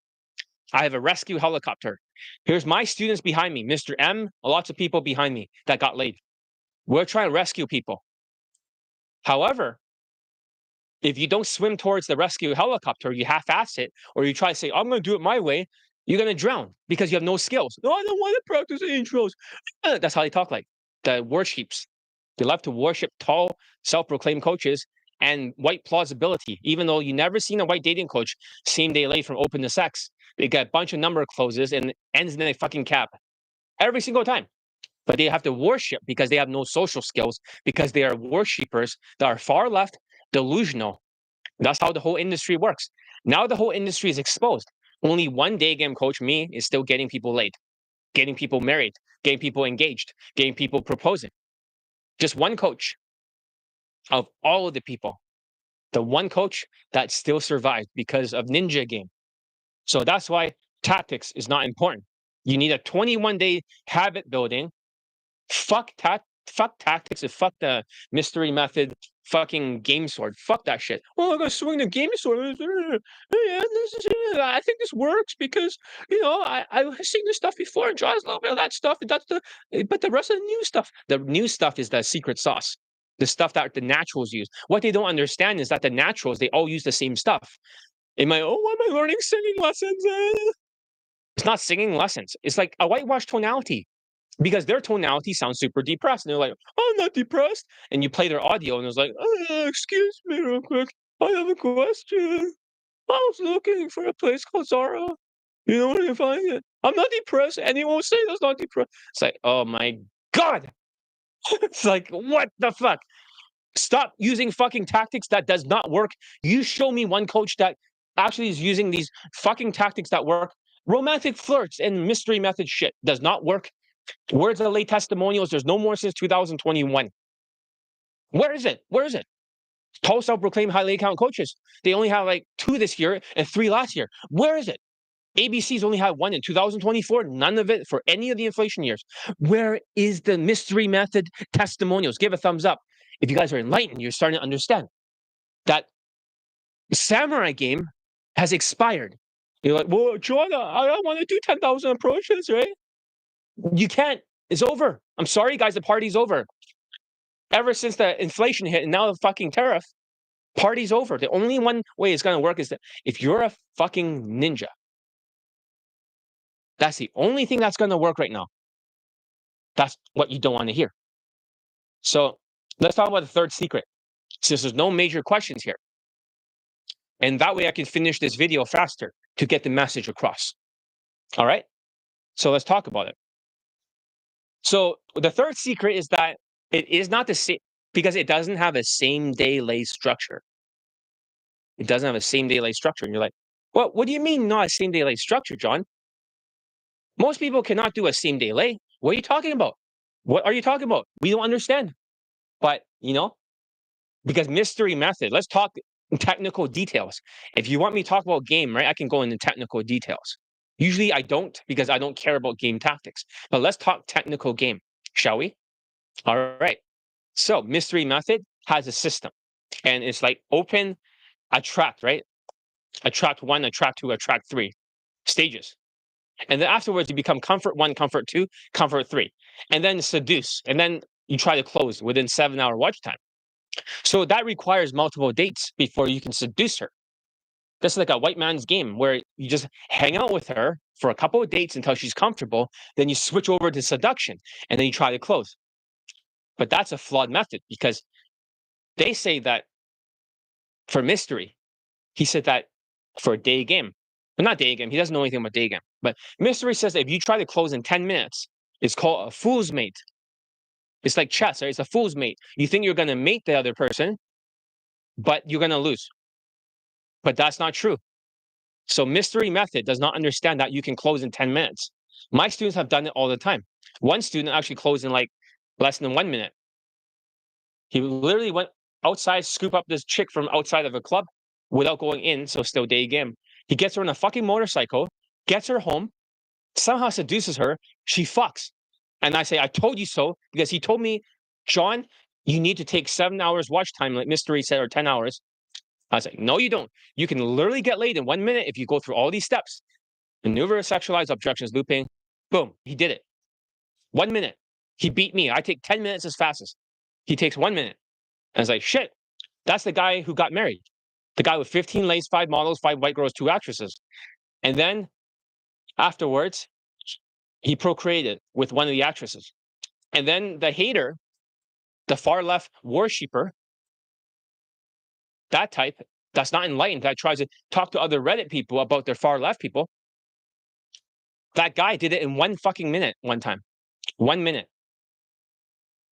I have a rescue helicopter. Here's my students behind me, Mr. M, lots of people behind me that got laid. We're trying to rescue people. However, if you don't swim towards the rescue helicopter, you half-ass it, or you try to say, I'm going to do it my way, you're going to drown because you have no skills. No, I don't want to practice intros. That's how they talk like. The worships. They love to worship tall, self-proclaimed coaches and white plausibility, even though you never seen a white dating coach same day late from open to sex. They get a bunch of number closes and ends in a fucking cap every single time. But they have to worship because they have no social skills, because they are worshippers that are far left, delusional. That's how the whole industry works. Now the whole industry is exposed. Only one day game coach, me, is still getting people laid, getting people married, getting people engaged, getting people proposing. Just one coach of all of the people. The one coach that still survived because of ninja game. So that's why tactics is not important. You need a 21-day habit building. Fuck tactics and fuck the mystery method fucking game sword. Fuck that shit. Oh, I'm gonna swing the game sword. I think this works because I've seen this stuff before and draws a little bit of that stuff. But the rest of the new stuff is the secret sauce. The stuff that the naturals use. What they don't understand is that the naturals, they all use the same stuff. Why am I learning singing lessons? It's not singing lessons. It's like a whitewash tonality. Because their tonality sounds super depressed. And they're like, oh, I'm not depressed. And you play their audio and it's like, excuse me real quick. I have a question. I was looking for a place called Zara. You know where to find it? I'm not depressed. And he won't say that's not depressed. It's like, oh my God. It's like, what the fuck? Stop using fucking tactics that does not work. You show me one coach that actually is using these fucking tactics that work. Romantic flirts and mystery method shit does not work. Where's the late testimonials? There's no more since 2021. Where is it? Where is it? Tall self-proclaimed highly account coaches. They only have like 2 this year and 3 last year. Where is it? ABC's only had 1 in 2024. None of it for any of the inflation years. Where is the mystery method testimonials? Give a thumbs up. If you guys are enlightened, you're starting to understand that samurai game has expired. You're like, well, John, I don't want to do 10,000 approaches, right? You can't. It's over. I'm sorry, guys. The party's over. Ever since the inflation hit and now the fucking tariff, party's over. The only one way it's going to work is that if you're a fucking ninja, that's the only thing that's going to work right now. That's what you don't want to hear. So let's talk about the third secret, since there's no major questions here. And that way I can finish this video faster to get the message across. All right? So let's talk about it. So the third secret is that it is not the same, because it doesn't have a same-day lay structure. It doesn't have a same-day lay structure. And you're like, well, what do you mean not a same-day lay structure, John? Most people cannot do a same-day lay. What are you talking about? What are you talking about? We don't understand. But, because mystery method, let's talk technical details. If you want me to talk about game, right, I can go into technical details. Usually I don't, because I don't care about game tactics. But let's talk technical game, shall we? All right. So mystery method has a system. And it's like open, attract, right? Attract 1, attract 2, attract 3 stages. And then afterwards, you become comfort 1, comfort 2, comfort 3. And then seduce. And then you try to close within 7-hour watch time. So that requires multiple dates before you can seduce her. That's like a white man's game where you just hang out with her for a couple of dates until she's comfortable. Then you switch over to seduction and then you try to close. But that's a flawed method, because they say that for mystery, he said that for Daygame, but not Daygame, he doesn't know anything about Daygame. But mystery says that if you try to close in 10 minutes, it's called a fool's mate. It's like chess, right? It's a fool's mate. You think you're going to mate the other person, but you're going to lose. But that's not true. So mystery method does not understand that you can close in 10 minutes. My students have done it all the time. One student actually closed in like less than 1 minute. He literally went outside, scoop up this chick from outside of a club without going in, so still day game. He gets her on a fucking motorcycle, gets her home, somehow seduces her, she fucks. And I say, I told you so, because he told me, John, you need to take 7 hours watch time, like mystery said, or 10 hours. I was like, no, you don't. You can literally get laid in 1 minute if you go through all these steps. Maneuver, sexualize, objections, looping. Boom, he did it. 1 minute. He beat me. I take 10 minutes as fastest. He takes 1 minute. And I was like, shit, that's the guy who got married. The guy with 15 lays, 5 models, 5 white girls, 2 actresses. And then afterwards, he procreated with one of the actresses. And then the hater, the far left worshipper, that type that's not enlightened, that tries to talk to other Reddit people about their far left people, that guy did it in 1 fucking minute one time. 1 minute.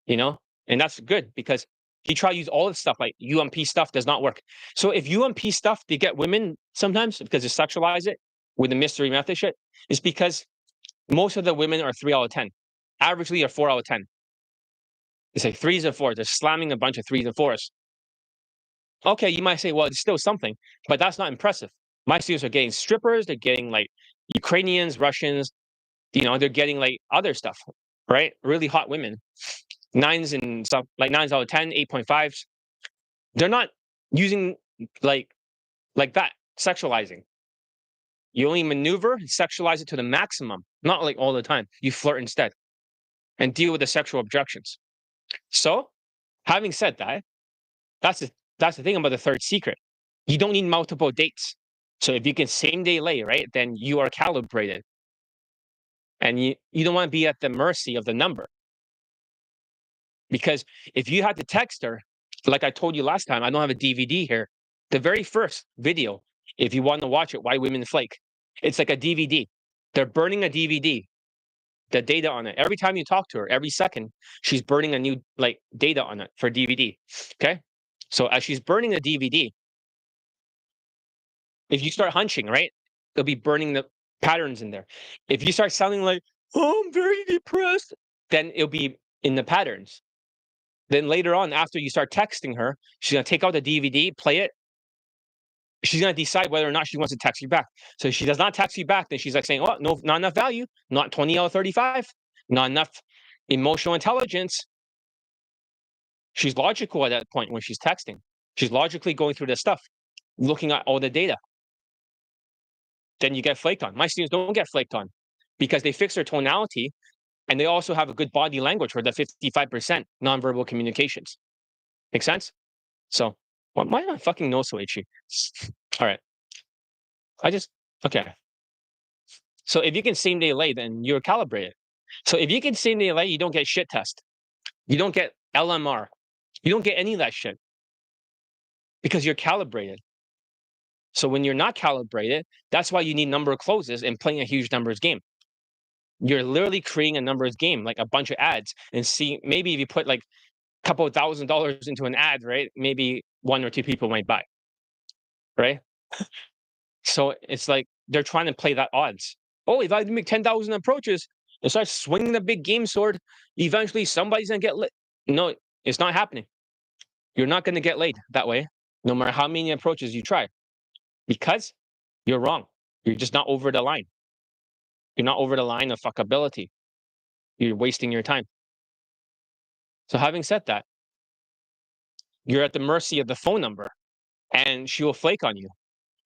And that's good, because he tried to use all this stuff, like UMP stuff does not work. So if UMP stuff, they get women sometimes because they sexualize it with the mystery method shit, it's because most of the women are 3 out of 10. Averagely are 4 out of 10. It's like 3s and 4s. They're slamming a bunch of 3s and 4s. Okay, you might say, well, it's still something, but that's not impressive. My students are getting strippers. They're getting like Ukrainians, Russians. They're getting like other stuff, right? Really hot women. 9s and stuff, like 9s out of 10, 8.5s. They're not using like that, sexualizing. You only maneuver, sexualize it to the maximum, not like all the time. You flirt instead and deal with the sexual objections. So, having said that, that's the thing about the third secret. You don't need multiple dates. So if you can same day lay, right, then you are calibrated. And you don't want to be at the mercy of the number. Because if you had to text her, like I told you last time, I don't have a DVD here. The very first video, if you want to watch it, Why Women Flake, it's like a DVD. They're burning a DVD, the data on it. Every time you talk to her, every second, she's burning a new data on it for DVD. Okay? So as she's burning the DVD, if you start hunching, right, it'll be burning patterns in there. If you start sounding like, oh, I'm very depressed, then it'll be in the patterns. Then later on, after you start texting her, she's going to take out the DVD, play it. She's going to decide whether or not she wants to text you back. So if she does not text you back, then she's like saying, oh, no, not enough value, not 20 out of 35, not enough emotional intelligence. She's logical at that point when she's texting. She's logically going through this stuff, looking at all the data. Then you get flaked on. My students don't get flaked on because they fix their tonality and they also have a good body language for the 55% nonverbal communications. Make sense? So, why am I fucking nose so itchy? All right. Okay. So if you can same day lay, then you're calibrated. So if you can same day lay, you don't get shit test. You don't get LMR. You don't get any of that shit because you're calibrated. So when you're not calibrated, that's why you need number of closes and playing a huge numbers game. You're literally creating a numbers game, like a bunch of ads, and see maybe if you put like a couple of $1,000 into an ad, right? Maybe 1 or 2 people might buy, right? So it's like they're trying to play that odds. Oh, if I make 10,000 approaches and start swinging the big game sword, eventually somebody's gonna get lit. No, it's not happening. You're not gonna get laid that way, no matter how many approaches you try, because you're wrong. You're just not over the line. You're not over the line of fuckability. You're wasting your time. So having said that, you're at the mercy of the phone number, and she will flake on you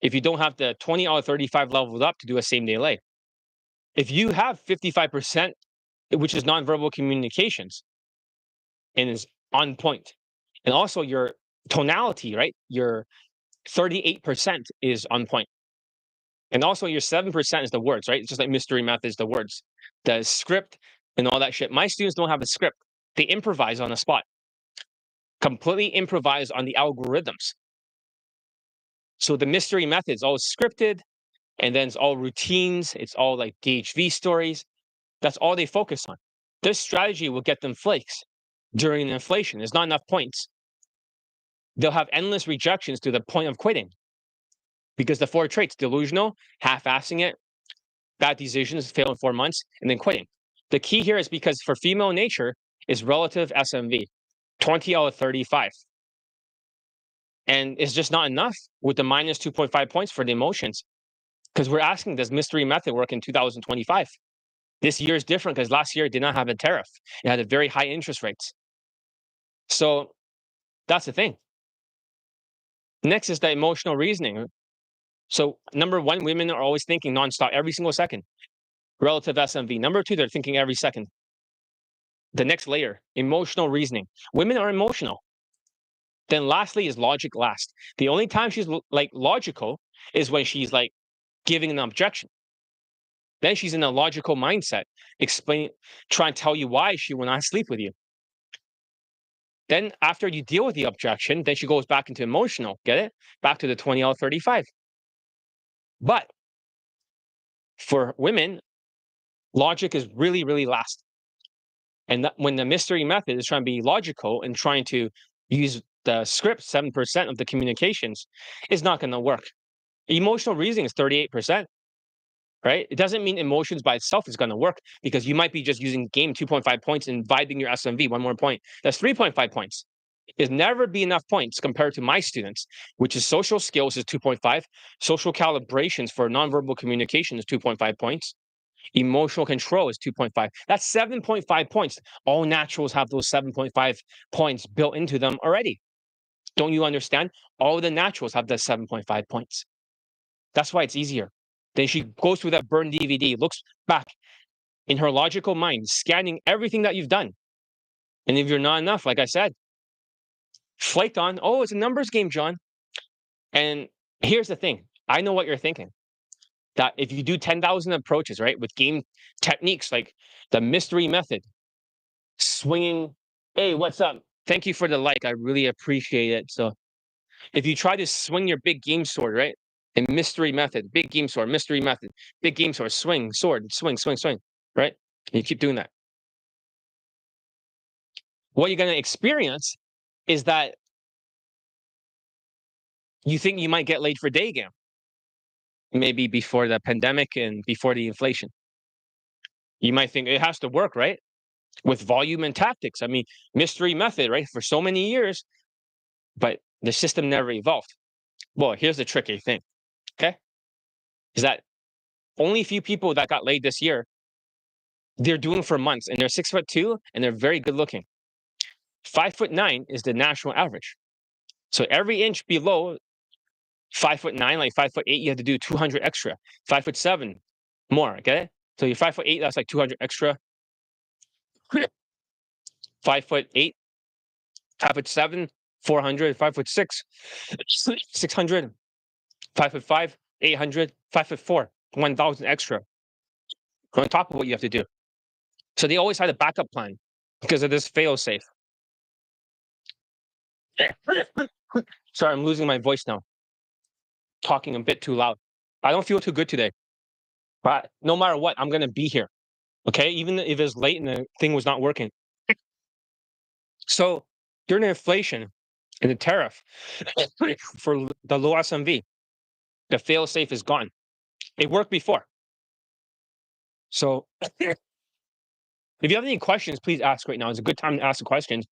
if you don't have the 20 out of 35 leveled up to do a same day lay. If you have 55%, which is nonverbal communications, and is on point, and also your tonality, right? Your 38% is on point. And also your 7% is the words, right? It's just like mystery method is the words. The script and all that shit. My students don't have a script. They improvise on the spot. Completely improvise on the algorithms. So the mystery method is all scripted, and then it's all routines. It's all like DHV stories. That's all they focus on. This strategy will get them flakes during an inflation. There's not enough points. They'll have endless rejections to the point of quitting because the 4 traits: delusional, half-assing it, bad decisions, fail in 4 months, and then quitting. The key here is because for female nature is relative SMV, 20 out of 35. And it's just not enough with the minus 2.5 points for the emotions. Because we're asking, does mystery method work in 2025? This year is different because last year it did not have a tariff. It had a very high interest rates. So that's the thing. Next is the emotional reasoning. So number 1, women are always thinking nonstop every single second. Relative SMV. Number 2, they're thinking every second. The next layer, emotional reasoning. Women are emotional. Then lastly is logic last. The only time she's like logical is when she's like giving an objection. Then she's in a logical mindset, trying to tell you why she will not sleep with you. Then after you deal with the objection, then she goes back into emotional, get it? Back to the 20 out of 35. But for women, logic is really, really last. And when the mystery method is trying to be logical and trying to use the script, 7% of the communications, is not going to work. Emotional reasoning is 38%, right? It doesn't mean emotions by itself is going to work because you might be just using game 2.5 points and vibing your SMV 1 more point. That's 3.5 points. Is never be enough points compared to my students, which is social skills is 2.5, social calibrations for nonverbal communication is 2.5 points, emotional control is 2.5. That's 7.5 points. All naturals have those 7.5 points built into them already. Don't you understand? All the naturals have the 7.5 points. That's why it's easier. Then she goes through that burned DVD, looks back in her logical mind, scanning everything that you've done. And if you're not enough, like I said, flaked on, oh, it's a numbers game, John. And here's the thing. I know what you're thinking. That if you do 10,000 approaches, right, with game techniques like the mystery method, swinging, hey, what's up? Thank you for the like. I really appreciate it. So if you try to swing your big game sword, right, and mystery method, big game sword, mystery method, big game sword, swing, sword, swing, swing, swing, right? And you keep doing that. What you're going to experience is that you think you might get laid for Daygame. maybe before the pandemic and before the inflation. You might think it has to work, right? With volume and tactics. I mean, mystery method, right? For so many years, but the system never evolved. Well, here's the tricky thing, okay? Is that only a few people that got laid this year, they're doing for months and they're 6'2" and they're very good looking. 5'9" is the national average. So every inch below 5'9", like 5'8", you have to do 200 extra. 5'7", more, okay? So you're 5'8", that's like 200 extra. 5'8", 5'7", 400, 5'6", 600, 5'5", 800, 5'4", 1,000 extra on top of what you have to do. So they always had a backup plan because of this fail safe. Sorry, I'm losing my voice now. Talking a bit too loud. I don't feel too good today. But no matter what, I'm gonna be here. Okay, even if it's late and the thing was not working. So during the inflation and the tariff for the low SMV, the fail safe is gone. It worked before. So if you have any questions, please ask right now. It's a good time to ask the questions.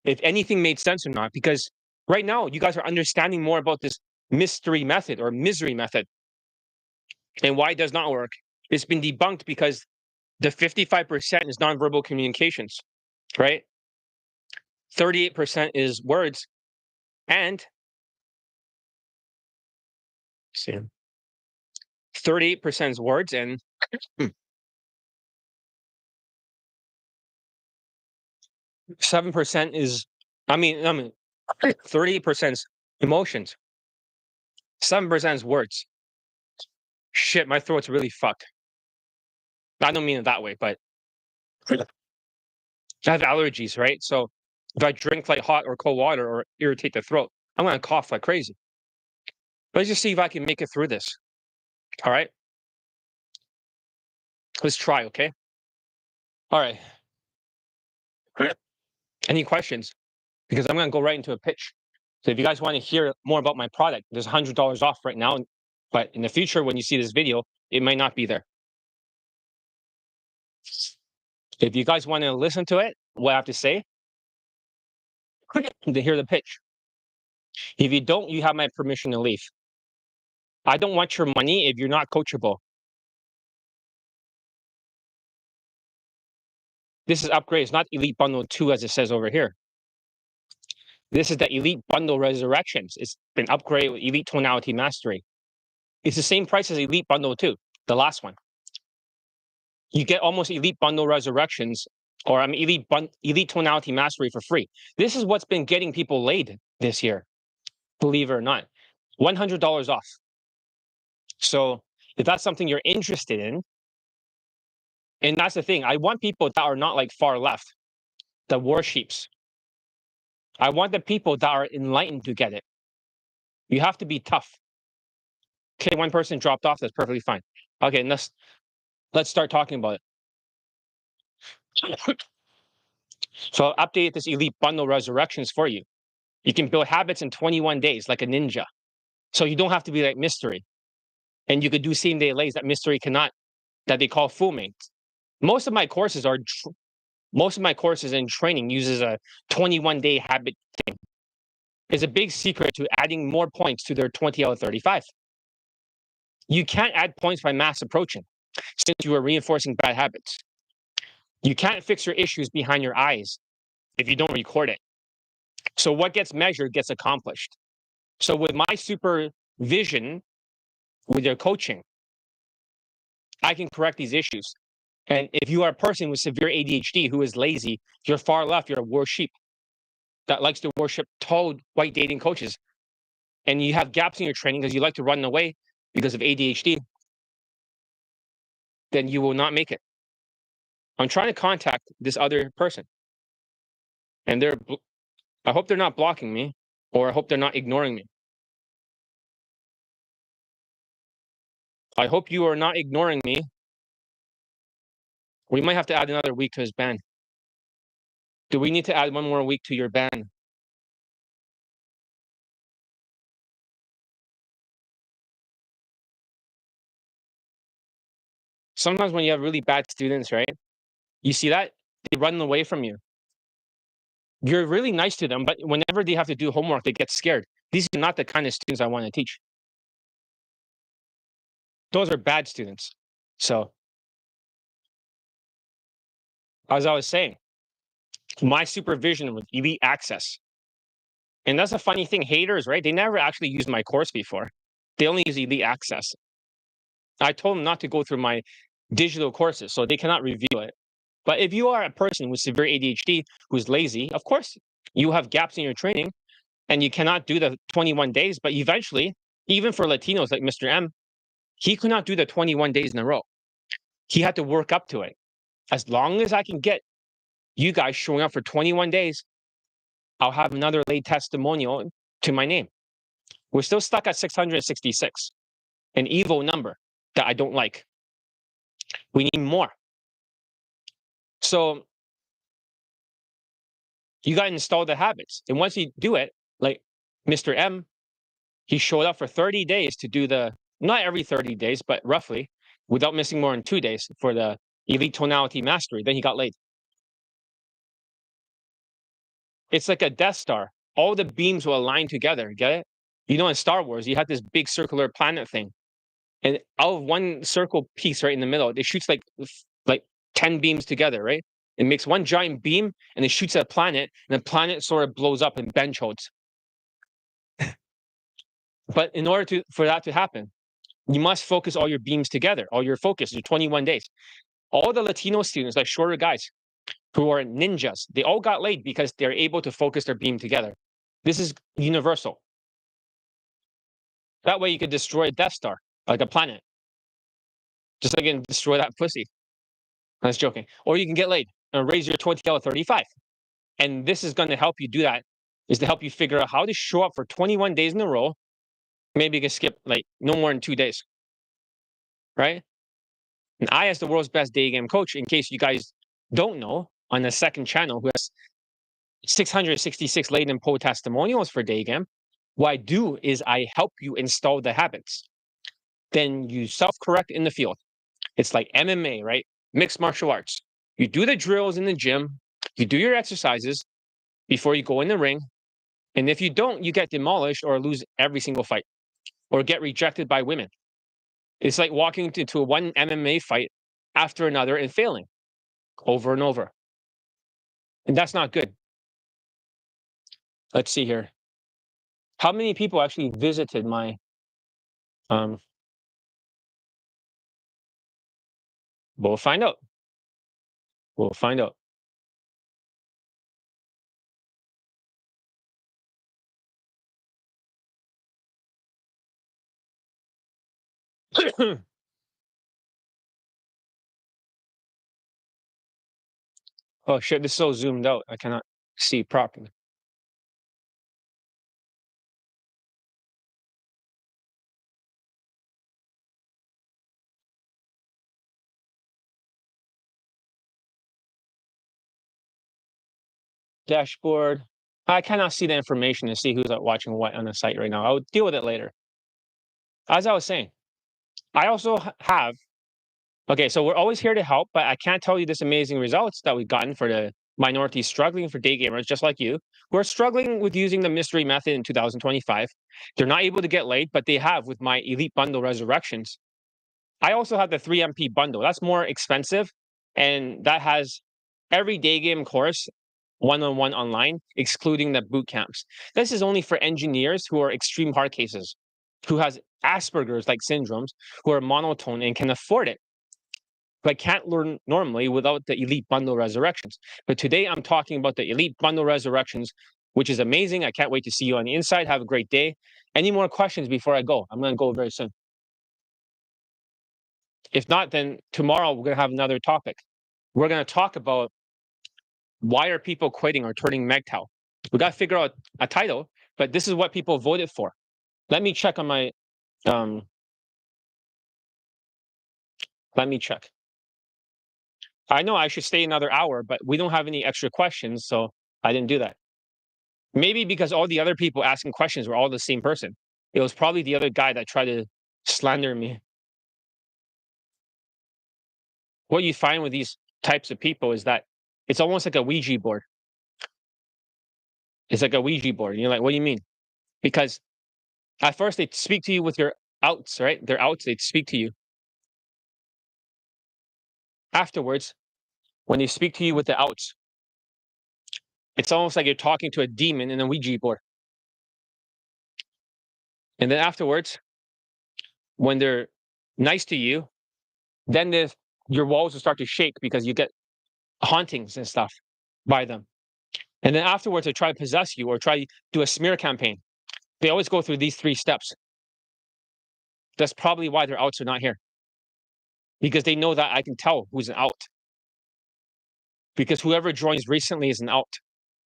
If anything made sense or not, because right now you guys are understanding more about this mystery method or misery method and why it does not work. It's been debunked because the 55% is nonverbal communications, right? 38% is words, and 38% is words, and 7% is, I mean, 38% is emotions, 7% is words. Shit, my throat's really fucked. I don't mean it that way, but I have allergies, right? So if I drink like hot or cold water or irritate the throat, I'm gonna cough like crazy. Let's just see if I can make it through this. All right. Let's try, okay? All right. Any questions? Because I'm gonna go right into a pitch. So if you guys want to hear more about my product, there's $100 off right now. But in the future, when you see this video, it might not be there. If you guys want to listen to it, what I have to say, to hear the pitch. If you don't, you have my permission to leave. I don't want your money if you're not coachable. This is upgrade. It's not Elite Bundle 2 as it says over here. This is the Elite Bundle Resurrections. It's been upgraded with Elite Tonality Mastery. It's the same price as Elite Bundle 2, the last one. You get almost Elite Bundle Resurrections, or Elite Tonality Mastery for free. This is what's been getting people laid this year, believe it or not. $100 off. So if that's something you're interested in, and that's the thing, I want people that are not like far left, the war sheeps. I want the people that are enlightened to get it. You have to be tough. Okay, one person dropped off, that's perfectly fine. Okay, let's start talking about it. So I'll update this Elite Bundle Resurrections for you. You can build habits in 21 days like a ninja. So you don't have to be like mystery. And you could do same day lays that mystery cannot, that they call full mates. Most of my courses in training uses a 21-day habit thing. It's a big secret to adding more points to their 20 out of 35. You can't add points by mass approaching since you are reinforcing bad habits. You can't fix your issues behind your eyes if you don't record it. So what gets measured gets accomplished. So with my supervision, with your coaching, I can correct these issues. And if you are a person with severe ADHD who is lazy, you're far left, you're a war sheep that likes to worship tall white dating coaches, and you have gaps in your training because you like to run away because of ADHD, then you will not make it. I'm trying to contact this other person, and I hope they're not blocking me, or I hope they're not ignoring me. I hope you are not ignoring me. We might have to add another week to his ban. Do we need to add one more week to your ban? sometimes when you have really bad students, right? You see that they run away from you. You're really nice to them, but whenever they have to do homework, they get scared. These are not the kind of students I want to teach. Those are bad students. So, as I was saying, my supervision with elite access. And that's a funny thing. Haters, right? They never actually used my course before. They only use elite access. I told them not to go through my digital courses, so they cannot review it. But if you are a person with severe ADHD who's lazy, of course, you have gaps in your training and you cannot do the 21 days. But eventually, even for Latinos like Mr. M, he could not do the 21 days in a row. He had to work up to it. As long as I can get you guys showing up for 21 days, I'll have another late testimonial to my name. We're still stuck at 666, an evil number that I don't like. We need more. So you got to install the habits. And once you do it, like Mr. M, he showed up for 30 days to do the, not every 30 days, but roughly, without missing more than 2 days for the elite tonality mastery. Then he got late. It's like a Death Star. All the beams will align together. Get it? You know, in Star Wars, you have this big circular planet thing. And out of one circle piece right in the middle, it shoots like 10 beams together, right? It makes one giant beam and it shoots at a planet, and the planet sort of blows up and bench holds. But in order for that to happen, you must focus all your beams together, all your focus, your 21 days. All the Latino students, like shorter guys who are ninjas, they all got laid because they're able to focus their beam together. This is universal. That way you could destroy a Death Star, like a planet. Just like you can destroy that pussy. I was joking. Or you can get laid and raise your 20 out of 35. And this is going to help you do that, is to help you figure out how to show up for 21 days in a row. Maybe you can skip like no more than 2 days. Right? And I, as the world's best day game coach, in case you guys don't know, on the second channel, who has 666 laid in poll testimonials for Daygame, what I do is I help you install the habits. Then you self-correct in the field. It's like MMA, right? Mixed martial arts. You do the drills in the gym, you do your exercises before you go in the ring. And if you don't, you get demolished or lose every single fight or get rejected by women. It's like walking into one MMA fight after another and failing over and over. And that's not good. Let's see here. How many people actually visited my we'll find out. We'll find out. Oh shit, this is so zoomed out. I cannot see properly. Dashboard. I cannot see the information to see who's watching what on the site right now. I'll deal with it later. As I was saying, I also have, okay, so we're always here to help, but I can't tell you this amazing results that we've gotten for the minorities struggling for day gamers, just like you, who are struggling with using the mystery method in 2025. They're not able to get laid, but they have with my Elite Bundle Resurrections. I also have the 3MP bundle. That's more expensive, and that has every day game course one-on-one online, excluding the boot camps. This is only for engineers who are extreme hard cases, who has Asperger's like syndromes, who are monotone and can afford it, but can't learn normally without the Elite Bundle Resurrections. But today I'm talking about the Elite Bundle Resurrections, which is amazing. I can't wait to see you on the inside. Have a great day. Any more questions before I go? I'm going to go very soon. If not, then tomorrow we're going to have another topic. We're going to talk about why are people quitting or turning MGTOW. We got to figure out a title, but this is what people voted for. Let me check on my, let me check. I know I should stay another hour, but we don't have any extra questions, so I didn't do that. Maybe because all the other people asking questions were all the same person. It was probably the other guy that tried to slander me. what you find with these types of people is that it's almost like a Ouija board. It's like a Ouija board. And you're like, what do you mean? Because at first they speak to you with your outs, right? They're outs, they speak to you. Afterwards, when they speak to you with the outs, it's almost like you're talking to a demon in a Ouija board. And then afterwards, when they're nice to you, then your walls will start to shake because you get hauntings and stuff by them. And then afterwards, they try to possess you or try to do a smear campaign. They always go through these 3 steps. That's probably why their outs are not here. Because they know that I can tell who's an out. Because whoever joins recently is an out.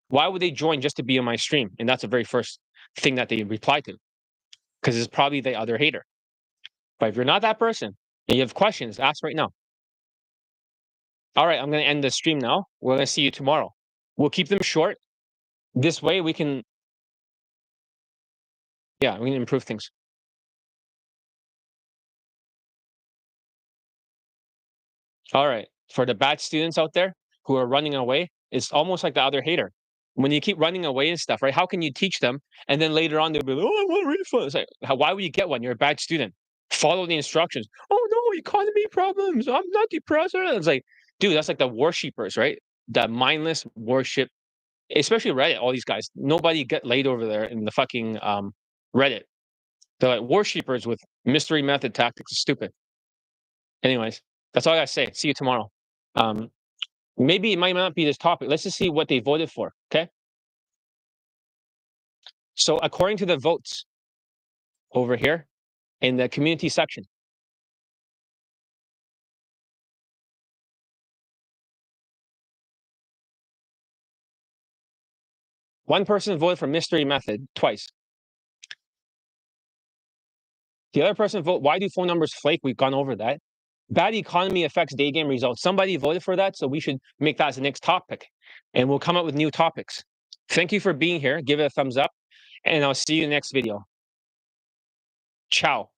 Why would they join just to be on my stream? And that's the very first thing that they reply to. Because it's probably the other hater. But if you're not that person and you have questions, ask right now. All right, I'm going to end the stream now. We're going to see you tomorrow. We'll keep them short. This way we can, we can improve things. All right. For the bad students out there who are running away, it's almost like the other hater. When you keep running away and stuff, right? How can you teach them? And then later on, they'll be like, oh, I want a refund. It's like, why would you get one? You're a bad student. Follow the instructions. Oh, no, economy problems. I'm not depressed. It's like, dude, that's like the worshippers, right? The mindless worship, especially Reddit, all these guys. Nobody get laid over there in the fucking Reddit. They're like worshippers with mystery method tactics. It's stupid. Anyways, that's all I gotta say. See you tomorrow. Maybe it might not be this topic. Let's just see what they voted for. Okay. So according to the votes over here in the community section, one person voted for mystery method twice. The other person voted, why do phone numbers flake? We've gone over that. Bad economy affects day game results. Somebody voted for that, so we should make that as the next topic. And we'll come up with new topics. Thank you for being here. Give it a thumbs up. And I'll see you in the next video. Ciao.